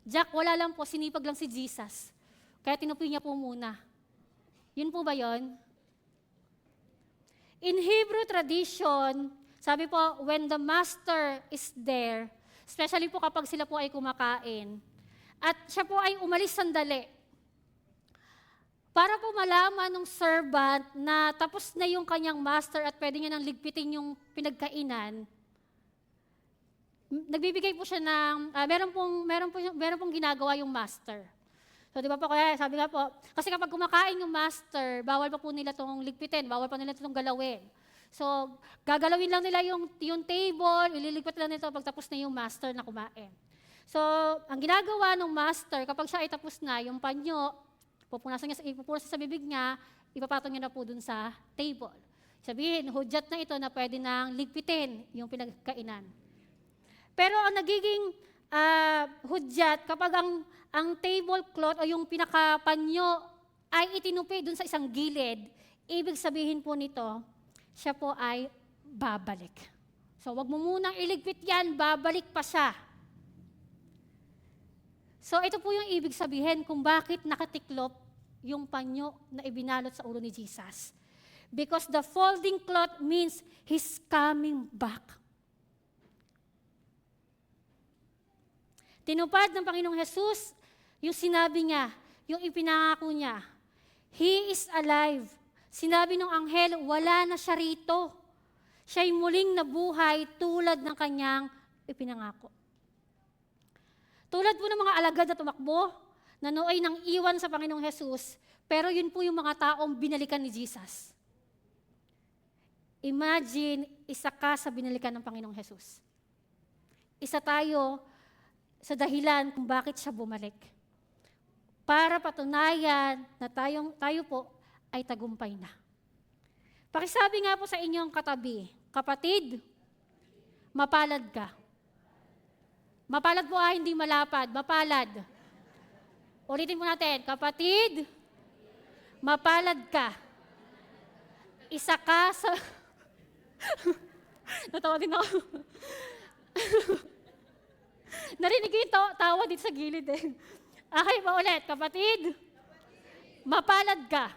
E: Jack, wala lang po, sinipag lang si Jesus. Kaya tinupi niya po muna. Yun po ba yon? In Hebrew tradition, sabi po, when the master is there, especially po kapag sila po ay kumakain, at siya po ay umalis sandali, para po malaman ng servant na tapos na yung kanyang master at pwede niya nang ligpitin yung pinagkainan, nagbibigay po siya ng, meron pong ginagawa yung master. So, di ba po, kaya sabi nga po, kasi kapag kumakain yung master, bawal pa po nila itong ligpitin, bawal pa nila itong galawin. So, gagalawin lang nila yung table, ililigpit lang nito pag tapos na yung master na kumain. So, ang ginagawa ng master, kapag siya ay tapos na, yung panyo, ipupunasan sa bibig niya, ipapatong niya na po dun sa table. Sabihin, hudyat na ito na pwede nang ligpitin yung pinagkainan. Pero ang nagiging hudyat, kapag ang tablecloth o yung pinakapanyo ay itinupi dun sa isang gilid, ibig sabihin po nito, siya po ay babalik. So, wag mo munang iligpit yan, babalik pa siya. So, ito po yung ibig sabihin kung bakit nakatiklop yung panyo na ibinalot sa ulo ni Jesus. Because the folding cloth means He's coming back. Tinupad ng Panginoong Jesus yung sinabi niya, yung ipinangako niya. He is alive. Sinabi ng anghel, wala na siya rito. Siya'y muling nabuhay tulad ng kanyang ipinangako. Tulad po ng mga alagad na tumakbo, na nooy nang iwan sa Panginoong Jesus, pero yun po yung mga taong binalikan ni Jesus. Imagine, isa ka sa binalikan ng Panginoong Jesus. Isa tayo sa dahilan kung bakit siya bumalik. Para patunayan na tayo po ay tagumpay na. Pakisabi nga po sa inyong katabi, kapatid, mapalad ka. Mapalad po hindi malapad, mapalad. Ulitin po natin, kapatid, mapalad ka. Isa ka sa... Natawa din ako. Narinig ko yung tawa dito sa gilid eh. Okay pa ulit, kapatid, mapalad ka.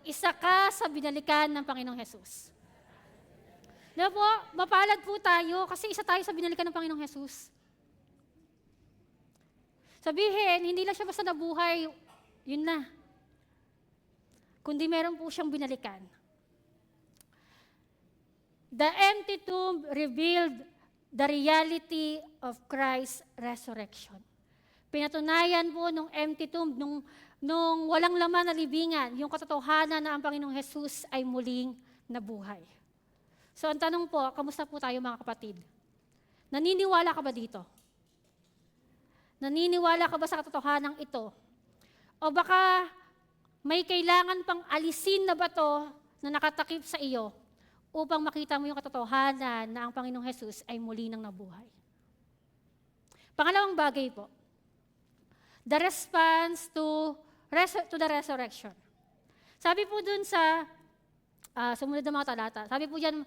E: Isa ka sa binalikan ng Panginoong Jesus. Diba po, mapalad po tayo kasi isa tayo sa binalikan ng Panginoong Jesus. Sabihin, hindi lang siya basta nabuhay, yun na. Kundi meron po siyang binalikan. The empty tomb revealed the reality of Christ's resurrection. Pinatunayan po nung empty tomb, nung walang laman na libingan, yung katotohanan na ang Panginoong Jesus ay muling nabuhay. So ang tanong po, kamusta po tayo mga kapatid? Naniniwala ka ba dito? Naniniwala ka ba sa katotohanan ito? O baka may kailangan pang alisin na bato na nakatakip sa iyo upang makita mo yung katotohanan na ang Panginoong Jesus ay muli nang nabuhay. Pangalawang bagay po, the response to the resurrection. Sabi po dun sa sumunod na mga talata. Sabi po diyan,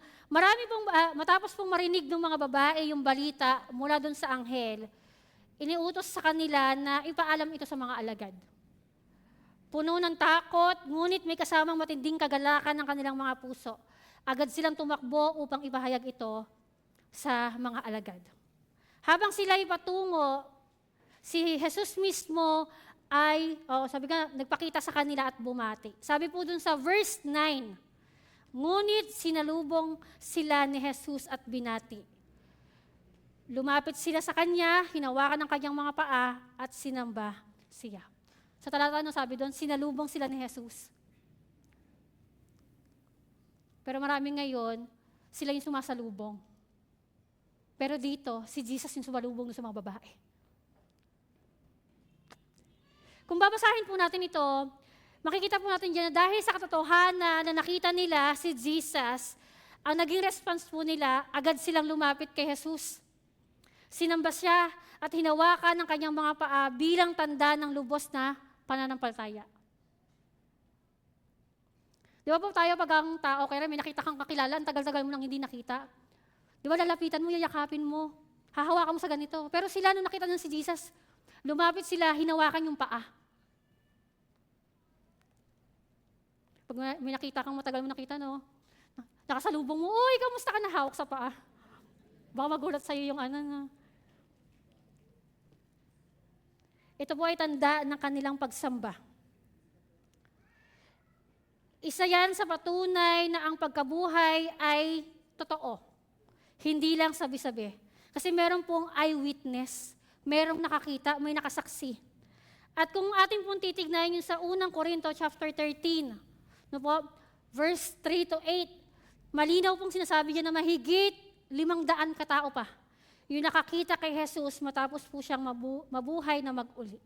E: matapos pong marinig ng mga babae yung balita mula doon sa anghel, iniutos sa kanila na ipaalam ito sa mga alagad. Puno ng takot, ngunit may kasamang matinding kagalakan ng kanilang mga puso. Agad silang tumakbo upang ipahayag ito sa mga alagad. Habang sila patungo, si Jesus mismo ay, sabi nga, nagpakita sa kanila at bumati. Sabi po dun sa verse 9, ngunit sinalubong sila ni Jesus at binati. Lumapit sila sa kanya, hinawakan ng kanyang mga paa at sinamba siya. Sa talata sabi doon, sinalubong sila ni Jesus. Pero marami ngayon, sila yung sumasalubong. Pero dito, si Jesus yung sumalubong sa mga babae. Kung babasahin po natin ito, makikita po natin dyan na dahil sa katotohanan na nakita nila si Jesus, ang naging response po nila, agad silang lumapit kay Jesus. Sinamba siya at hinawakan ng kanyang mga paa bilang tanda ng lubos na pananampalataya. Di ba po tayo pag ang tao, kaya may nakita kang kakilala, ang tagal-tagal mo nang hindi nakita. Di ba lalapitan mo, yayakapin mo, hahawakan mo sa ganito. Pero sila nung nakita ng si Jesus, lumapit sila, hinawakan yung paa. Pag may nakita kang matagal mo nakita, no? Nakasalubong mo, uy, kamusta ka na hawak sa paa? Baka magulat sa'yo yung ano. Ito po ay tanda ng kanilang pagsamba. Isa yan sa patunay na ang pagkabuhay ay totoo. Hindi lang sabi-sabi. Kasi meron pong eyewitness, merong nakakita, may nakasaksi. At kung ating pong titignan yung sa unang Korinto chapter 13, no po, verse 3 to 8, malinaw pong sinasabi niya na mahigit 500 katao pa yung nakakita kay Jesus matapos po siyang mabuhay na mag-uli.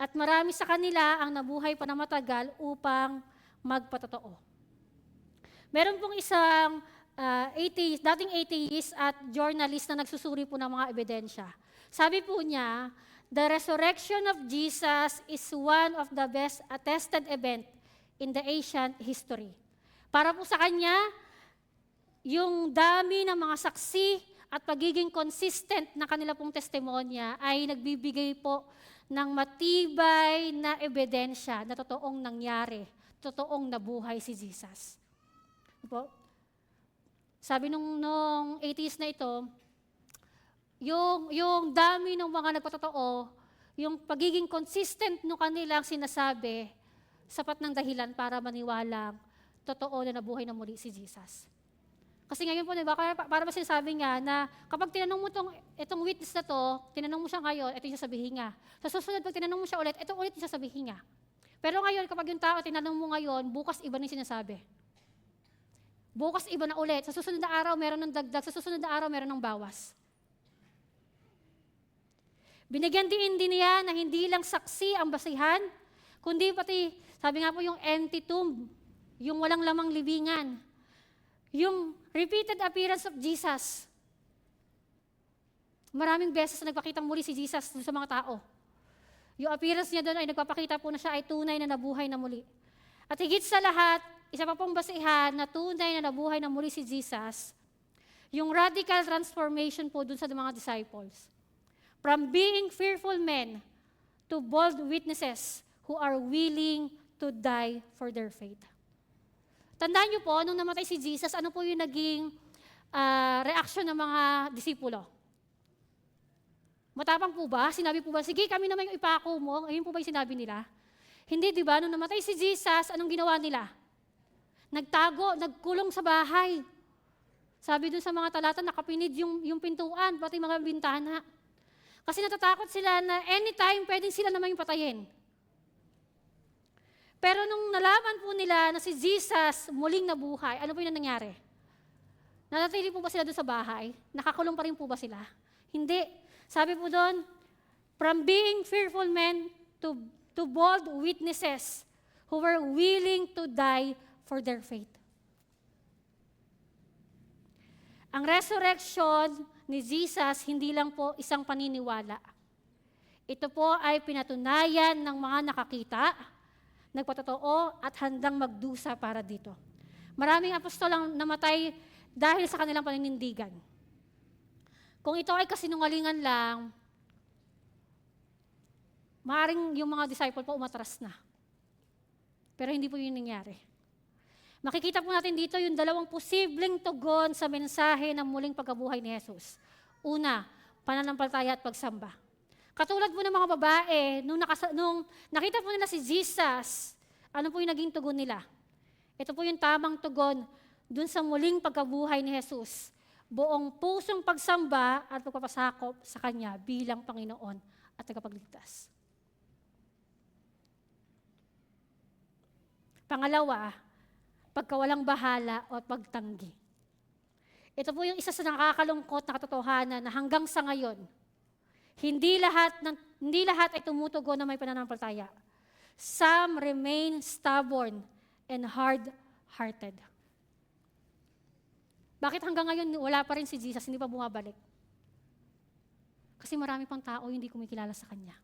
E: At marami sa kanila ang nabuhay pa na matagal upang magpatotoo. Meron pong isang dating atheist at journalist na nagsusuri po ng mga ebidensya. Sabi po niya, the resurrection of Jesus is one of the best attested event in the ancient history. Para po sa kanya, yung dami ng mga saksi at pagiging consistent na kanila pong testimonya ay nagbibigay po ng matibay na ebidensya na totoong nangyari, totoong nabuhay si Jesus. Po? Sabi nung atheist na ito, yung dami ng mga nagpatotoo, yung pagiging consistent no kanilang sinasabi, sapat ng dahilan para maniwalang totoo na nabuhay na muli si Jesus. Kasi ngayon po, diba, para ba sinasabi nga na kapag tinanong mo itong witness na to, tinanong mo siya ngayon, ito yung sasabihin nga. Sa susunod, pag tinanong mo siya ulit, ito ulit yung sasabihin nga. Pero ngayon, kapag yung tao tinanong mo ngayon, bukas iba na yung sinasabi. Bukas iba na ulit. Sa susunod na araw, meron ng dagdag. Sa susunod na araw, meron ng bawas. Binigyan din niya na hindi lang saksi ang basihan, kundi pati, sabi nga po yung empty tomb, yung walang lamang libingan. Yung repeated appearance of Jesus. Maraming beses na nagpakita muli si Jesus sa mga tao. Yung appearance niya doon ay nagpapakita po na siya ay tunay na nabuhay na muli. At higit sa lahat, isa pa pong basihan na tunay na nabuhay na muli si Jesus, yung radical transformation po doon sa mga disciples. From being fearful men to bold witnesses who are willing to die for their faith. Tandaan niyo po, nung namatay si Jesus, ano po yung naging reaction ng mga disipulo? Matapang po ba? Sinabi po ba, sige, kami naman yung ipako mo. Ayun po ba yung sinabi nila? Hindi, di ba? Nung namatay si Jesus, anong ginawa nila? Nagtago, nagkulong sa bahay. Sabi dun sa mga talata, nakapinid yung pintuan, pati mga bintana. Kasi natatakot sila na anytime pwedeng sila naman yung patayin. Pero nung nalaman po nila na si Jesus muling nabuhay, ano po yung nangyari? Nanatili po ba sila doon sa bahay? Nakakulong pa rin po ba sila? Hindi. Sabi po doon, from being fearful men to bold witnesses who were willing to die for their faith. Ang resurrection ni Jesus, hindi lang po isang paniniwala. Ito po ay pinatunayan ng mga nakakita, nagpatotoo at handang magdusa para dito. Maraming apostol ang namatay dahil sa kanilang paninindigan. Kung ito ay kasinungalingan lang, maaaring yung mga disciple po umatras na. Pero hindi po yun nangyari. Makikita po natin dito yung dalawang posibleng tugon sa mensahe ng muling pagkabuhay ni Jesus. Una, pananampalataya at pagsamba. Katulad po ng mga babae, nung nakita po nila si Jesus, ano po yung naging tugon nila? Ito po yung tamang tugon dun sa muling pagkabuhay ni Jesus. Buong pusong pagsamba at pagpapasakop sa Kanya bilang Panginoon at tagapagligtas. Pangalawa, pagkawalang bahala o pagtanggi. Ito po yung isa sa nakakalungkot na katotohanan na hanggang sa ngayon, hindi lahat ay tumutugon na may pananampalataya. Some remain stubborn and hard-hearted. Bakit hanggang ngayon wala pa rin si Jesus, hindi pa bumabalik? Kasi marami pang tao yung hindi kumikilala sa Kanya.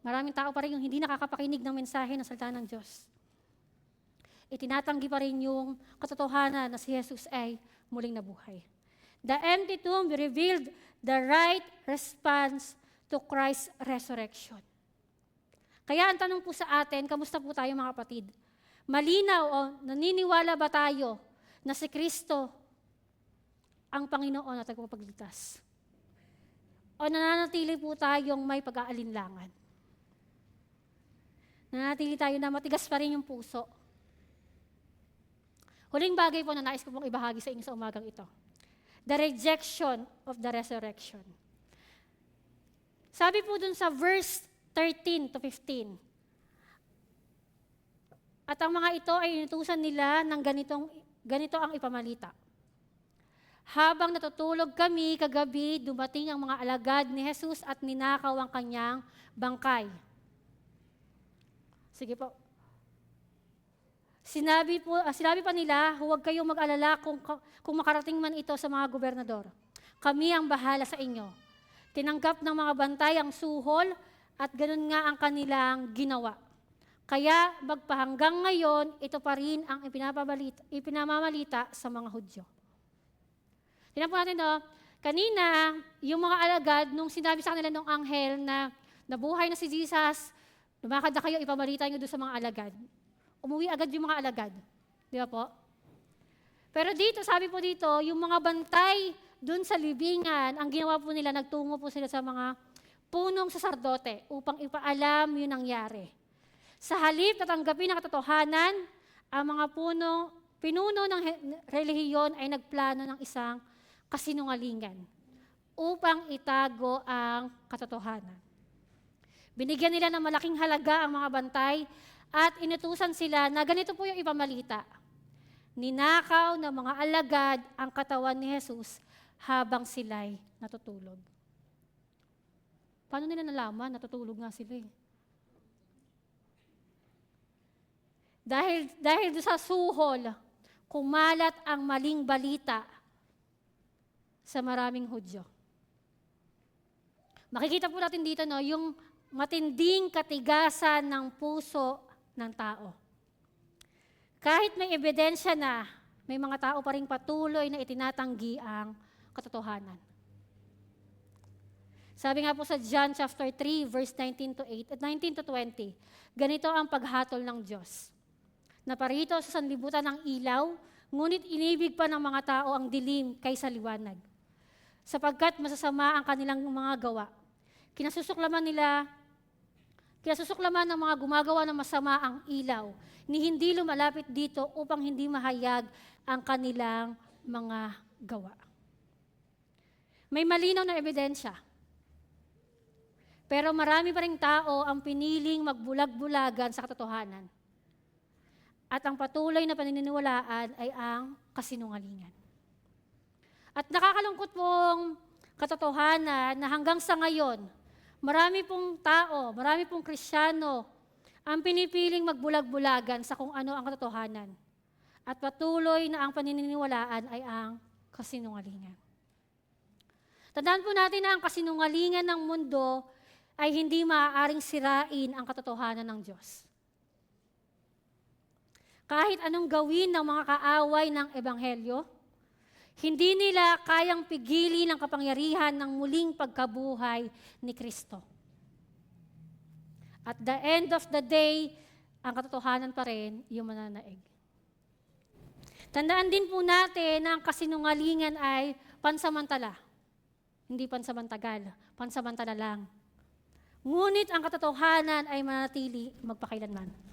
E: Maraming tao pa rin yung hindi nakakapakinig ng mensahe ng salita ng Diyos. Itinatanggi pa rin yung katotohanan na si Jesus ay muling nabuhay. The empty tomb revealed the right response to Christ's resurrection. Kaya ang tanong po sa atin, kamusta po tayo mga kapatid? Malinaw o naniniwala ba tayo na si Kristo ang Panginoon at tagapagligtas? O nananatili po tayong may pag-aalinlangan? Nananatili tayo na matigas pa rin yung puso? Huling bagay po na nais ko pong ibahagi sa inyo sa umagang ito. The rejection of the resurrection. Sabi po dun sa verse 13 to 15, at ang mga ito ay inutusan nila ng ganito ang ipamalita. Habang natutulog kami kagabi, dumating ang mga alagad ni Jesus at ninakaw ang kanyang bangkay. Sige po. Sinabi pa nila, huwag kayong mag-alala kung makarating man ito sa mga gobernador. Kami ang bahala sa inyo. Tinanggap ng mga bantay ang suhol at ganun nga ang kanilang ginawa. Kaya magpahanggang ngayon, ito pa rin ang ipinamamalita sa mga Hudyo. Tingnan po natin, kanina, yung mga alagad, nung sinabi sa kanila ng anghel na nabuhay na si Jesus, lumakad na kayo, ipamalita nyo doon sa mga alagad. Umuwi agad yung mga alagad. Di ba po? Pero dito, sabi po dito, yung mga bantay dun sa libingan, ang ginawa po nila, nagtungo po sila sa mga punong saserdote upang ipaalam yung nangyari. Sa halip na tanggapin ang katotohanan, ang mga pinuno ng relihiyon ay nagplano ng isang kasinungalingan upang itago ang katotohanan. Binigyan nila ng malaking halaga ang mga bantay at inutusan sila na ganito po yung ipamalita. Ninakaw ng mga alagad ang katawan ni Jesus habang sila'y natutulog. Paano nila nalaman? Natutulog nga sila eh. Dahil sa suhol, kumalat ang maling balita sa maraming Hudyo. Makikita po natin dito yung matinding katigasan ng puso ng tao. Kahit may ebidensya na, may mga tao pa rin patuloy na itinatanggi ang katotohanan. Sabi nga po sa John chapter 3, verse 19 to 20, ganito ang paghatol ng Diyos. Naparito sa sanlibutan ng ilaw, ngunit inibig pa ng mga tao ang dilim kaysa liwanag. Sapagkat masasama ang kanilang mga gawa. Kinasusuklaman ng mga gumagawa ng masama ang ilaw, ni hindi lumalapit dito upang hindi mahayag ang kanilang mga gawa. May malinaw na ebidensya. Pero marami pa ring tao ang piniling magbulag-bulagan sa katotohanan. At ang patuloy na paniniwalaan ay ang kasinungalingan. At nakakalungkot pong katotohanan na hanggang sa ngayon, marami pong tao, marami pong Kristiyano ang pinipiling magbulag-bulagan sa kung ano ang katotohanan. At patuloy na ang paniniwalaan ay ang kasinungalingan. Tandaan po natin na ang kasinungalingan ng mundo ay hindi maaaring sirain ang katotohanan ng Diyos. kahit anong gawin ng mga kaaway ng Ebanghelyo, hindi nila kayang pigilin ang kapangyarihan ng muling pagkabuhay ni Kristo. At the end of the day, ang katotohanan pa rin yung mananaig. Tandaan din po natin na ang kasinungalingan ay pansamantala. Hindi pansamantagal, pansamantala lang. Ngunit ang katotohanan ay manatili magpakailanman.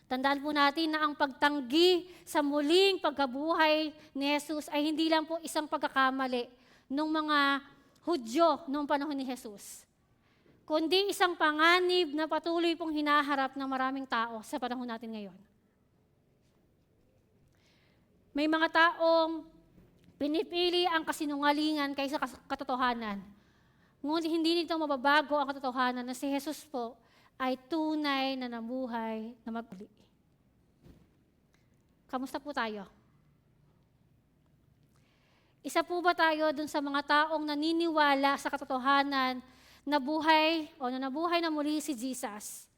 E: Tandaan po natin na ang pagtanggi sa muling pagkabuhay ni Jesus ay hindi lang po isang pagkakamali ng mga Hudyo noong panahon ni Jesus, kundi isang panganib na patuloy pong hinaharap ng maraming tao sa panahon natin ngayon. May mga taong pinipili ang kasinungalingan kaysa katotohanan. Ngunit hindi nito mababago ang katotohanan na si Jesus po ay tunay na namuhay na maguli. Kamusta po tayo? Isa po ba tayo dun sa mga taong naniniwala sa katotohanan na buhay o na nabuhay na muli si Jesus?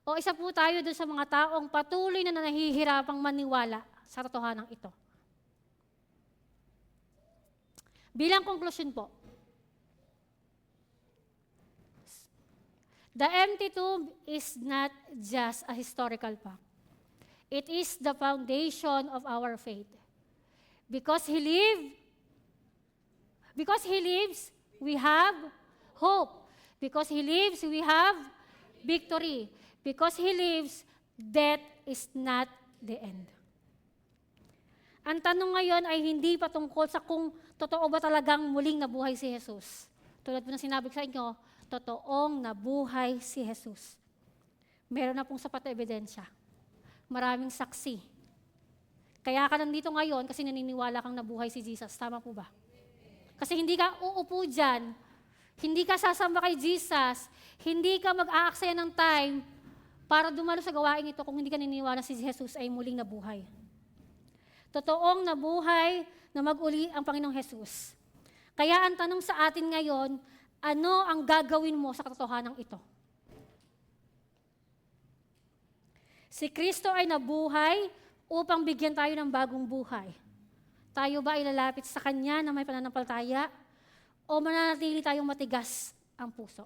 E: O isa po tayo dun sa mga taong patuloy na nahihirapang maniwala sa katotohanan ito? Bilang konklusyon po, the empty tomb is not just a historical fact. It is the foundation of our faith. Because He lives, we have hope. Because He lives, we have victory. Because He lives, death is not the end. Ang tanong ngayon ay hindi patungkol sa kung totoo ba talagang muling nabuhay si Jesus. Tulad po ng sinabi ko sa inyo, totoong nabuhay si Jesus. Meron na pong sapat na ebidensya. Maraming saksi. Kaya ka nandito ngayon kasi naniniwala kang nabuhay si Jesus. Tama po ba? Kasi hindi ka uupo dyan, hindi ka sasamba kay Jesus, hindi ka mag-aaksaya ng time para dumalo sa gawain ito kung hindi ka naniniwala si Jesus ay muling nabuhay. Totoong nabuhay na mag-uli ang Panginoong Jesus. Kaya ang tanong sa atin ngayon, ano ang gagawin mo sa katotohanan ito? Si Kristo ay nabuhay upang bigyan tayo ng bagong buhay. Tayo ba ay lalapit sa Kanya na may pananampalataya o mananatili tayong matigas ang puso?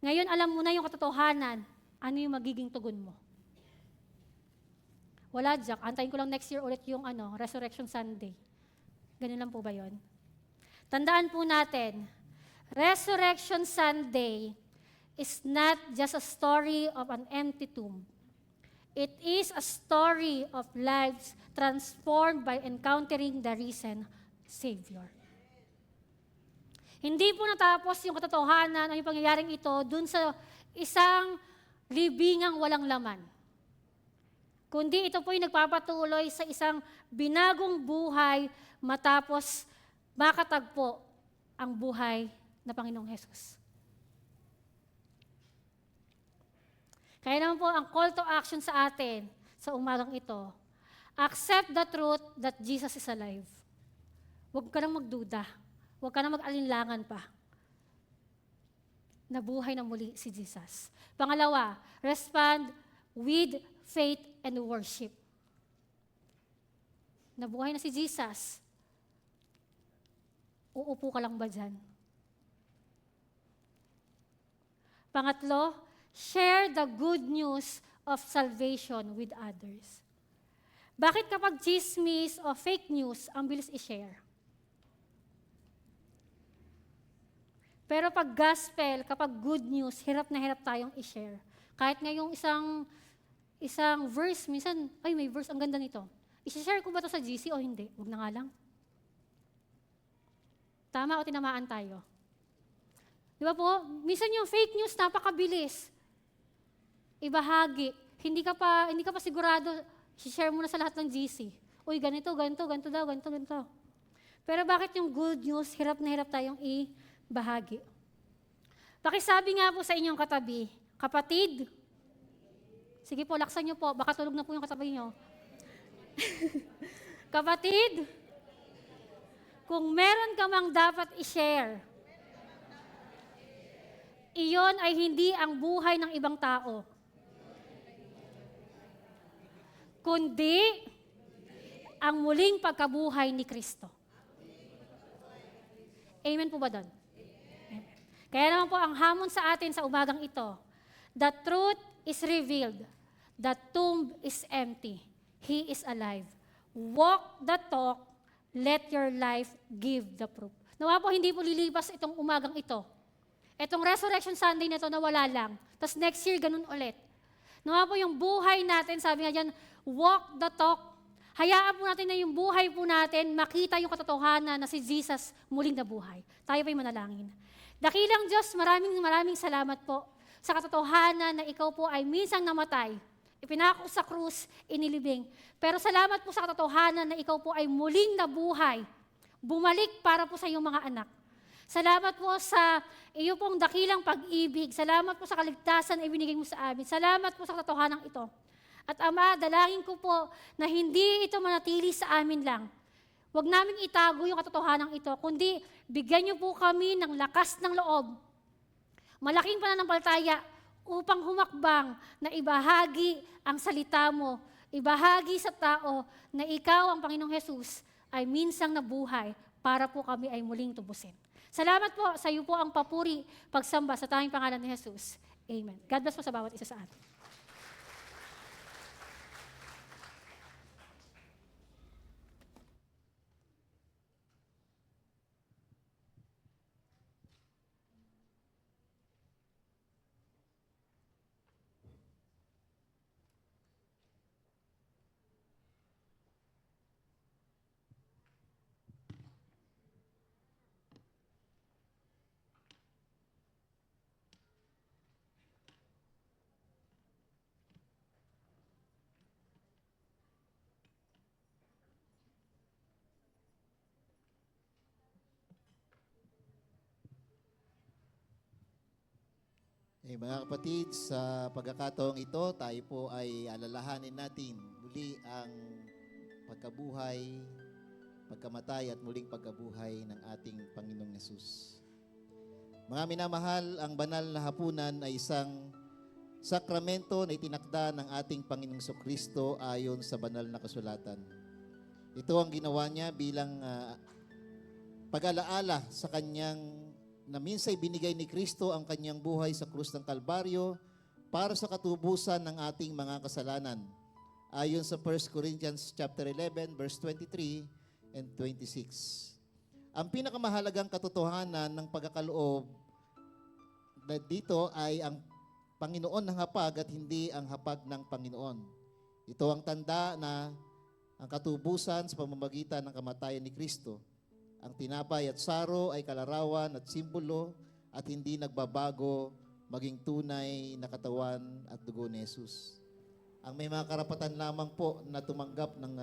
E: Ngayon, alam mo na yung katotohanan, ano yung magiging tugon mo? Wala, Jack. Antayin ko lang next year ulit yung Resurrection Sunday. Ganun lang po ba yun? Tandaan po natin, Resurrection Sunday is not just a story of an empty tomb. It is a story of lives transformed by encountering the risen Savior. Hindi po natapos yung katotohanan o yung pangyayaring ito dun sa isang libingang walang laman. Kundi ito po yung nagpapatuloy sa isang binagong buhay matapos makatagpo ang buhay na Panginoong Jesus. Kaya naman po ang call to action sa atin sa umagang ito, accept the truth that Jesus is alive. Huwag ka nang magduda. Huwag ka nang mag-alinlangan pa. Nabuhay na muli si Jesus. Pangalawa, respond with faith and worship. Nabuhay na si Jesus. Uupo ka lang ba dyan? Pangatlo, share the good news of salvation with others. Bakit kapag chismis o fake news, ang bilis i-share? Pero pag gospel, kapag good news, hirap na hirap tayong i-share. Kahit ngayong isang verse, minsan, ay may verse, ang ganda nito. I-share ko ba ito sa GC o hindi? Huwag na nga lang. Tama o tinamaan tayo? Di ba po? Minsan yung fake news, napakabilis. Ibahagi. Hindi ka pa sigurado, i-share mo na sa lahat ng GC. Uy, ganito daw. Pero bakit yung good news, hirap na hirap tayong ibahagi? Pakisabi nga po sa inyong katabi, kapatid, sige po, laksan niyo po, baka tulog na po yung katabi niyo. Kapatid, kung meron ka mang dapat i-share, iyon ay hindi ang buhay ng ibang tao. kundi ang muling pagkabuhay ni Kristo. Amen po ba doon? Kaya naman po ang hamon sa atin sa umagang ito, the truth is revealed, the tomb is empty, He is alive. Walk the talk, let your life give the proof. Nawa po hindi po lilipas itong umagang ito. Itong Resurrection Sunday na ito na wala lang. Tapos next year, ganun ulit. Nawa po yung buhay natin, sabi nga dyan, walk the talk. Hayaan po natin na yung buhay po natin, makita yung katotohanan na si Jesus muling nabuhay. Tayo po'y manalangin. Dakilang Diyos, maraming salamat po sa katotohanan na ikaw po ay minsang namatay. Ipinako sa krus, inilibing. Pero salamat po sa katotohanan na ikaw po ay muling nabuhay. Bumalik para po sa iyong mga anak. Salamat po sa iyo pong dakilang pag-ibig. Salamat po sa kaligtasan na ibinigay mo sa amin. Salamat po sa katotohanan ito. At Ama, dalangin ko po na hindi ito manatili sa amin lang. Huwag namin itago yung katotohanan ito, kundi bigyan niyo po kami ng lakas ng loob. Malaking pananampalataya upang humakbang na ibahagi ang salita mo, ibahagi sa tao na ikaw ang Panginoong Jesus ay minsang nabuhay para po kami ay muling tubusin. Salamat po, sa iyo po ang papuri, pagsamba sa tanging pangalan ni Jesus. Amen. God bless po sa bawat isa sa atin.
D: Mga kapatid, sa pagkakataong ito, tayo po ay alalahanin natin muli ang pagkabuhay, pagkamatay at muling pagkabuhay ng ating Panginoong Yesus. Mga minamahal, ang banal na hapunan ay isang sakramento na itinakda ng ating Panginoong Kristo ayon sa banal na kasulatan. Ito ang ginawa niya bilang pag-alaala sa kanyang na minsay binigay ni Kristo ang kanyang buhay sa krus ng Kalbaryo para sa katubusan ng ating mga kasalanan. Ayon sa 1 Corinthians chapter 11 verse 23 and 26. Ang pinakamahalagang katotohanan ng pagkakaloob na dito ay ang Panginoon ng hapag at hindi ang hapag ng Panginoon. Ito ang tanda na ang katubusan sa pamamagitan ng kamatayan ni Kristo. Ang tinapay at saro ay kalarawan at simbolo at hindi nagbabago maging tunay na katawan at dugo ni Jesus. Ang may mga karapatan lamang po na tumanggap ng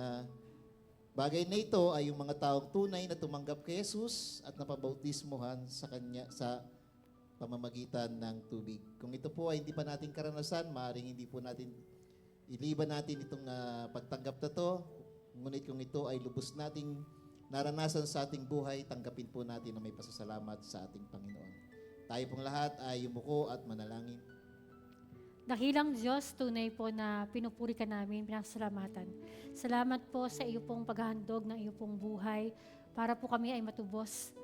D: bagay na ito ay yung mga taong tunay na tumanggap kay Jesus at napabautismohan sa kanya sa pamamagitan ng tubig. Kung ito po ay hindi pa natin karanasan, maaaring hindi po natin iliban natin itong pagtanggap na to. Ngunit kung ito ay lubos nating naranasan sa ating buhay, tanggapin po natin na may pasasalamat sa ating Panginoon. Tayo pong lahat ay yumuko at manalangin.
E: Dakilang Diyos, tunay po na pinupuri ka namin, pinasalamatan. Salamat po sa iyo pong paghahandog ng iyo pong buhay para po kami ay matubos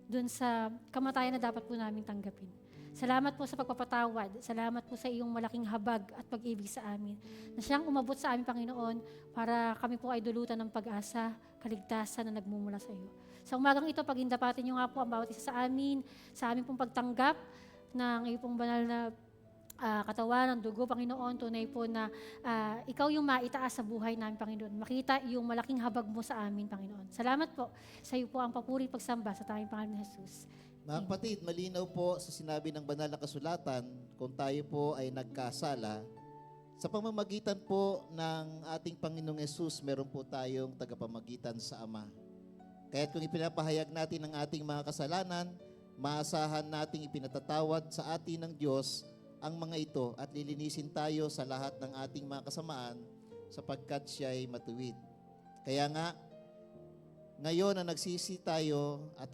E: dun sa kamatayan na dapat po namin tanggapin. Salamat po sa pagpapatawad. Salamat po sa iyong malaking habag at pag-ibig sa amin na siyang umabot sa amin, Panginoon, para kami po ay dulutan ng pag-asa, kaligtasan na nagmumula sa iyo. Sa umagang ito, paghindapatin niyo nga po ang bawat isa sa amin pong pagtanggap ng iyong pong banal na katawan, ng dugo, Panginoon. Tunay po na ikaw yung maitaas sa buhay namin, Panginoon. Makita yung malaking habag mo sa amin, Panginoon. Salamat po. Sa iyo po ang papuri pagsamba sa tanging pangalan ni Jesus.
D: Mga kapatid, malinaw po sa sinabi ng banal na kasulatan, kung tayo po ay nagkasala, sa pamamagitan po ng ating Panginoong Yesus, meron po tayong tagapamagitan sa Ama. Kaya't kung ipinapahayag natin ang ating mga kasalanan, maasahan nating ipinatatawad sa atin ng Diyos ang mga ito at lilinisin tayo sa lahat ng ating mga kasamaan sapagkat siya ay matuwid. Kaya nga, ngayon na nagsisi tayo at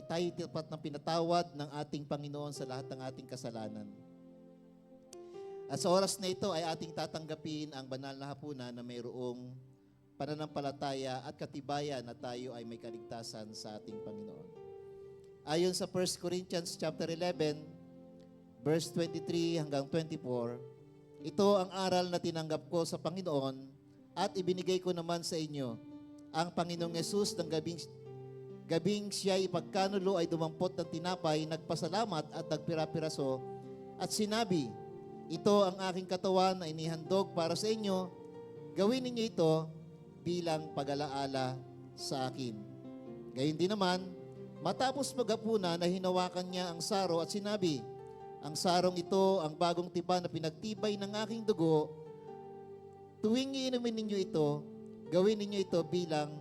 D: tayo tapat ng pinatawad ng ating Panginoon sa lahat ng ating kasalanan. At sa oras na ito ay ating tatanggapin ang banal na hapunan na mayroong pananampalataya at katibayan na tayo ay may kaligtasan sa ating Panginoon. Ayon sa 1 Corinthians chapter 11, verse 23 hanggang 24, ito ang aral na tinanggap ko sa Panginoon at ibinigay ko naman sa inyo. Ang Panginoong Yesus ng gabing siya ipagkanulo ay dumampot ng tinapay, nagpasalamat at nagpira-piraso at sinabi, ito ang aking katawan na inihandog para sa inyo. Gawin ninyo ito bilang pag-alaala sa akin. Gayun din naman, matapos maghapunan na hinawakan niya ang saro at sinabi, ang sarong ito ang bagong tipan na pinagtibay ng aking dugo. Tuwing iinumin ninyo ito, gawin ninyo ito bilang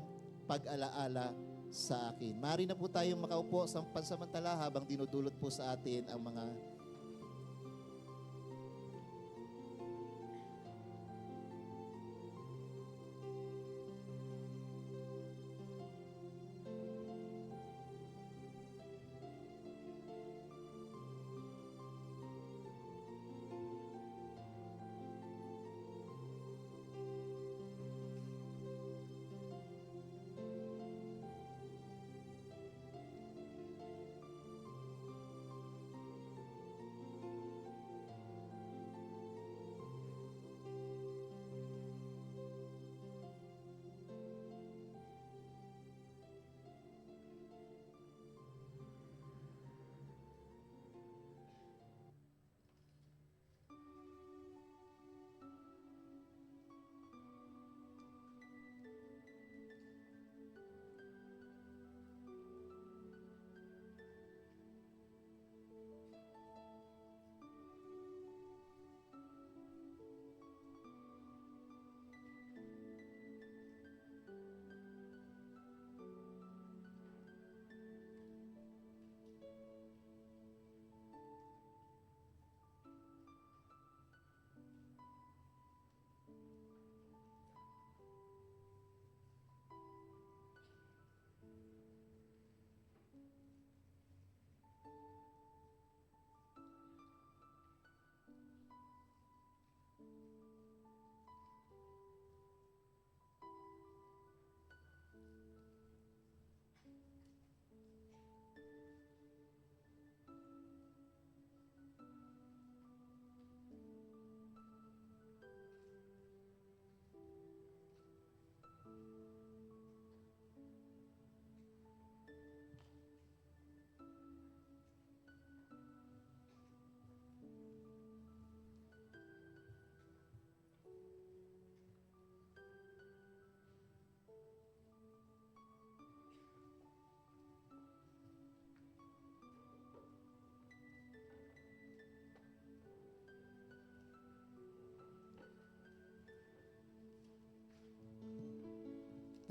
D: pag-alaala sa akin. Mari na po tayong makaupo sa pansamantala habang dinudulot po sa atin ang mga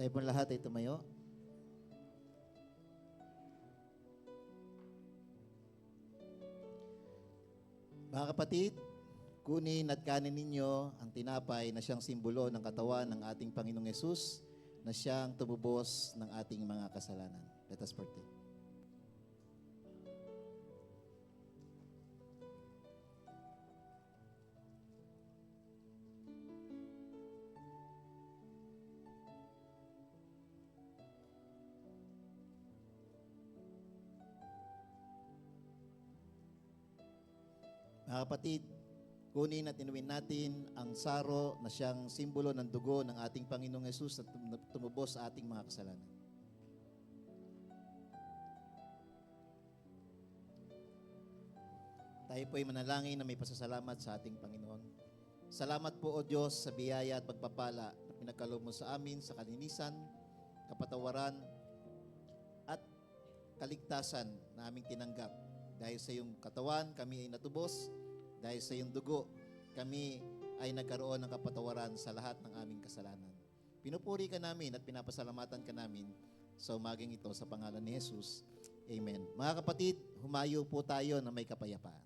D: tayo pong lahat ay tumayo. Mga kapatid, kunin at kanin ninyo ang tinapay na siyang simbolo ng katawan ng ating Panginoong Yesus na siyang tumubos ng ating mga kasalanan. Let us partake. Mga kapatid, kunin at inumin natin ang saro na siyang simbolo ng dugo ng ating Panginoong Yesus na tumubos sa ating mga kasalanan. Tayo po ay manalangin na may pasasalamat sa ating Panginoon. Salamat po, O Diyos, sa biyaya at pagpapala na pinagkaloob mo sa amin sa kalinisan, kapatawaran, at kaligtasan na aming tinanggap. Dahil sa iyong katawan, kami ay natubos. Dahil sa iyong dugo, kami ay nagkaroon ng kapatawaran sa lahat ng aming kasalanan. Pinupuri ka namin at pinapasalamatan ka namin sa umaging ito sa pangalan ni Jesus. Amen. Mga kapatid, humayo po tayo na may kapayapaan.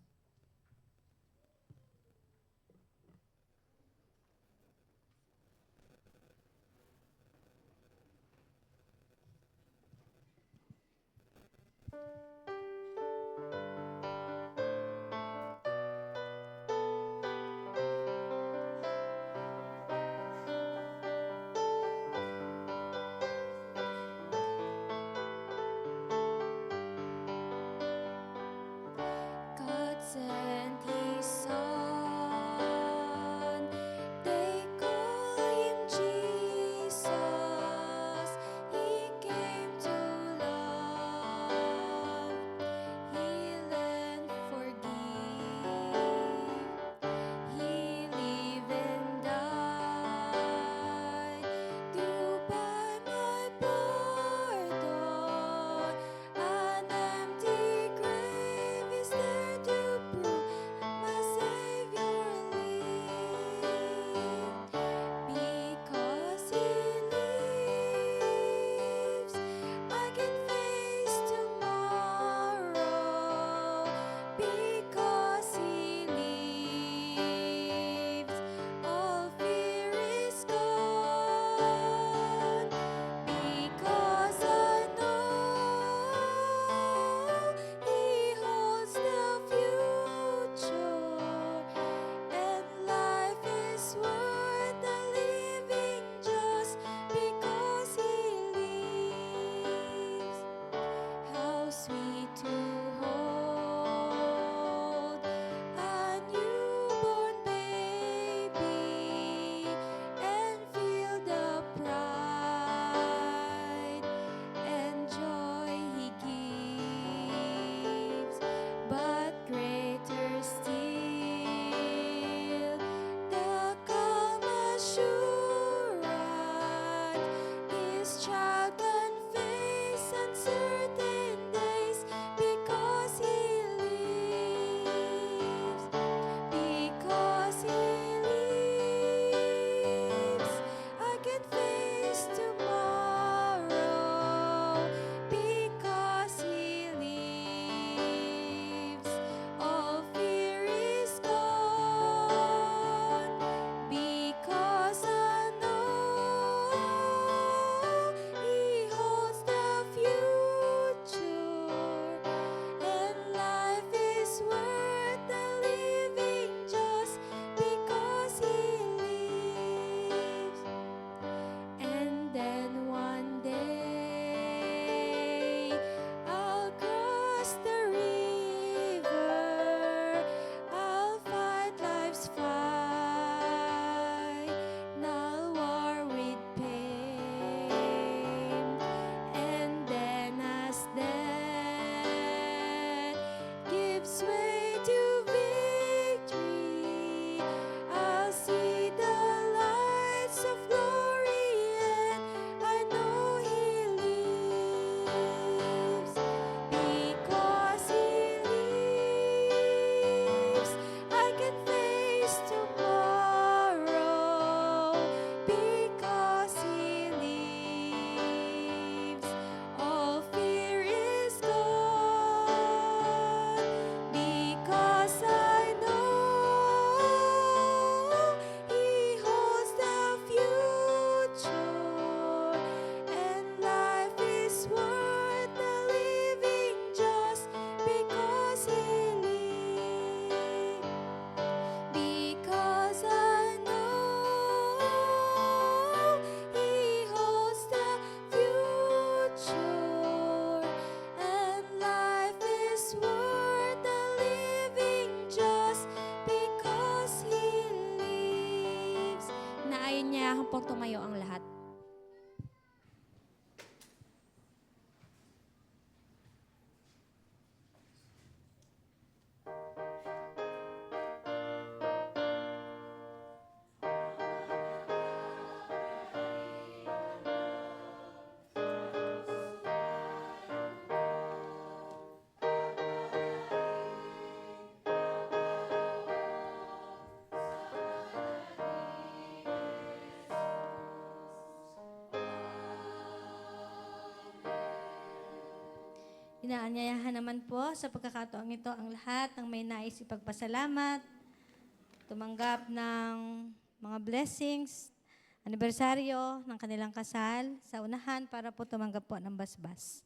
F: naman pong tumayo ang lahat.
A: Inaanyayahan naman po sa pagkakataong ito ang lahat ng may nais ipagpasalamat, tumanggap ng mga blessings, anibersaryo ng kanilang kasal sa unahan para po tumanggap po ng basbas.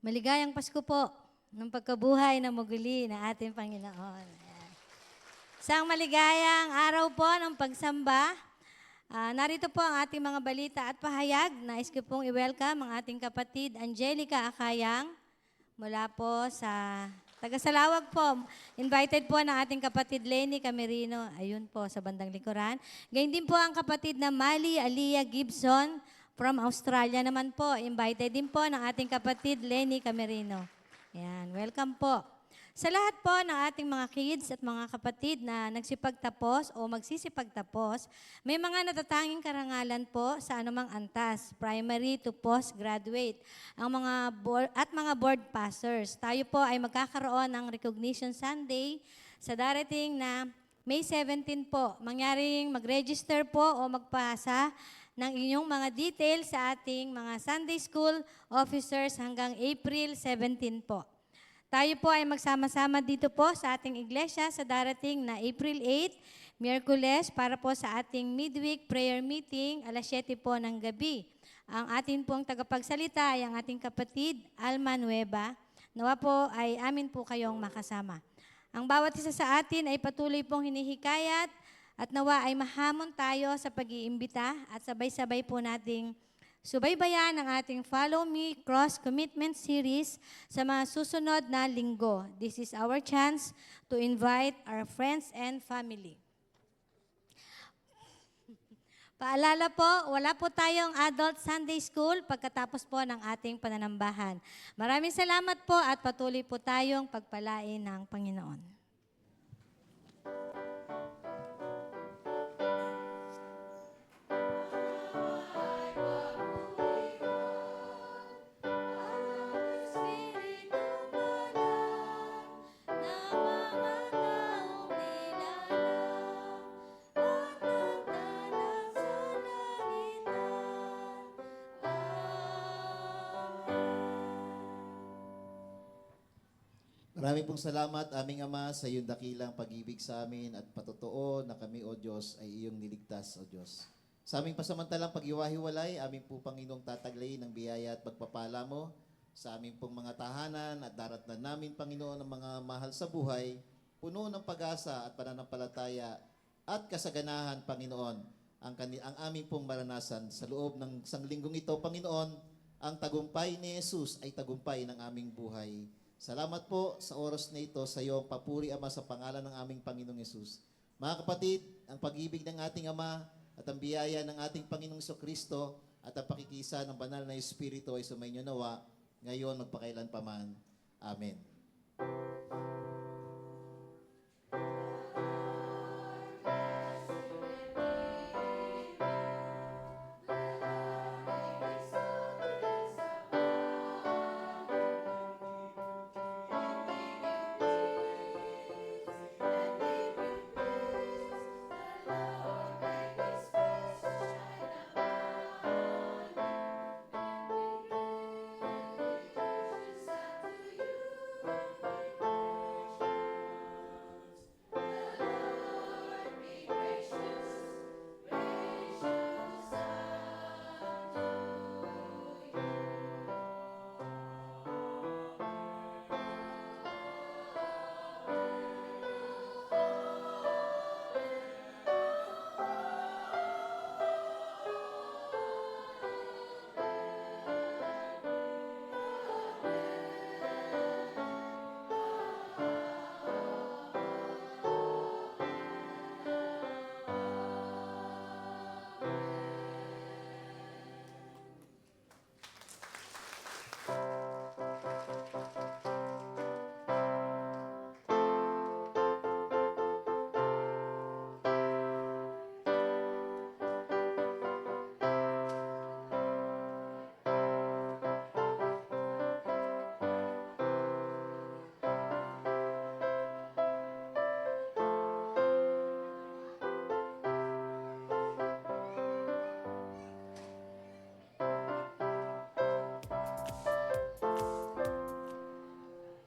A: Maligayang Pasko po ng pagkabuhay na muguli na ating Panginoon. Ayan. Isang maligayang araw po ng pagsamba. Narito po ang ating mga balita at pahayag. Nais ko pong i-welcome ang ating kapatid Angelica Akayang mula po sa Tagasalawag po. Invited po ng ating kapatid Lenny Camerino. Ayun po sa bandang likuran. Gayun din po ang kapatid na Mali Aliyah Gibson from Australia naman po. Invited din po ng ating kapatid Lenny Camerino. Ayan, welcome po. Sa lahat po ng ating mga kids at mga kapatid na nagsipagtapos o magsisipagtapos, may mga natatanging karangalan po sa anumang antas, primary to postgraduate, ang mga board passers. Tayo po ay magkakaroon ng Recognition Sunday sa darating na May 17 po. Mangyaring mag-register po o magpasa ng inyong mga details sa ating mga Sunday School officers hanggang April 17 po. Tayo po ay magsama-sama dito po sa ating iglesia sa darating na April 8, Miyerkules, para po sa ating midweek prayer meeting, alas 7 po ng gabi. Ang ating pong tagapagsalita ay ang ating kapatid, Alma Nueva. Nawa po ay amin po kayong makasama. Ang bawat isa sa atin ay patuloy pong hinihikayat at nawa ay mahamon tayo sa pag-iimbita at sabay-sabay po nating subaybayan ang ating Follow Me Cross Commitment Series sa mga susunod na linggo. This is our chance to invite our friends and family. Paalala po, wala po tayong Adult Sunday School pagkatapos po ng ating pananambahan. Maraming salamat po at patuloy po tayong pagpalain ng Panginoon.
D: Maraming pong salamat, aming Ama, sa iyong dakilang pag-ibig sa amin at patotoo na kami, O Diyos, ay iyong niligtas, O Diyos. Sa aming pasamantalang pag-iwahiwalay, aming po Panginoong tataglayin ng biyaya at pagpapala mo sa aming pong mga tahanan at daratnan namin, Panginoon, ng mga mahal sa buhay, puno ng pag-asa at pananampalataya at kasaganahan, Panginoon, ang aming pong maranasan sa loob ng isang linggong ito, Panginoon, ang tagumpay ni Jesus ay tagumpay ng aming buhay. Salamat po sa oras na ito sa iyong papuri, Ama, sa pangalan ng aming Panginoong Yesus. Mga kapatid, ang pag-ibig ng ating Ama at ang biyaya ng ating Panginoong Kristo at ang pakikisa ng banal na Espiritu ay sumainyo nawa, ngayon magpakailanpaman. Amen.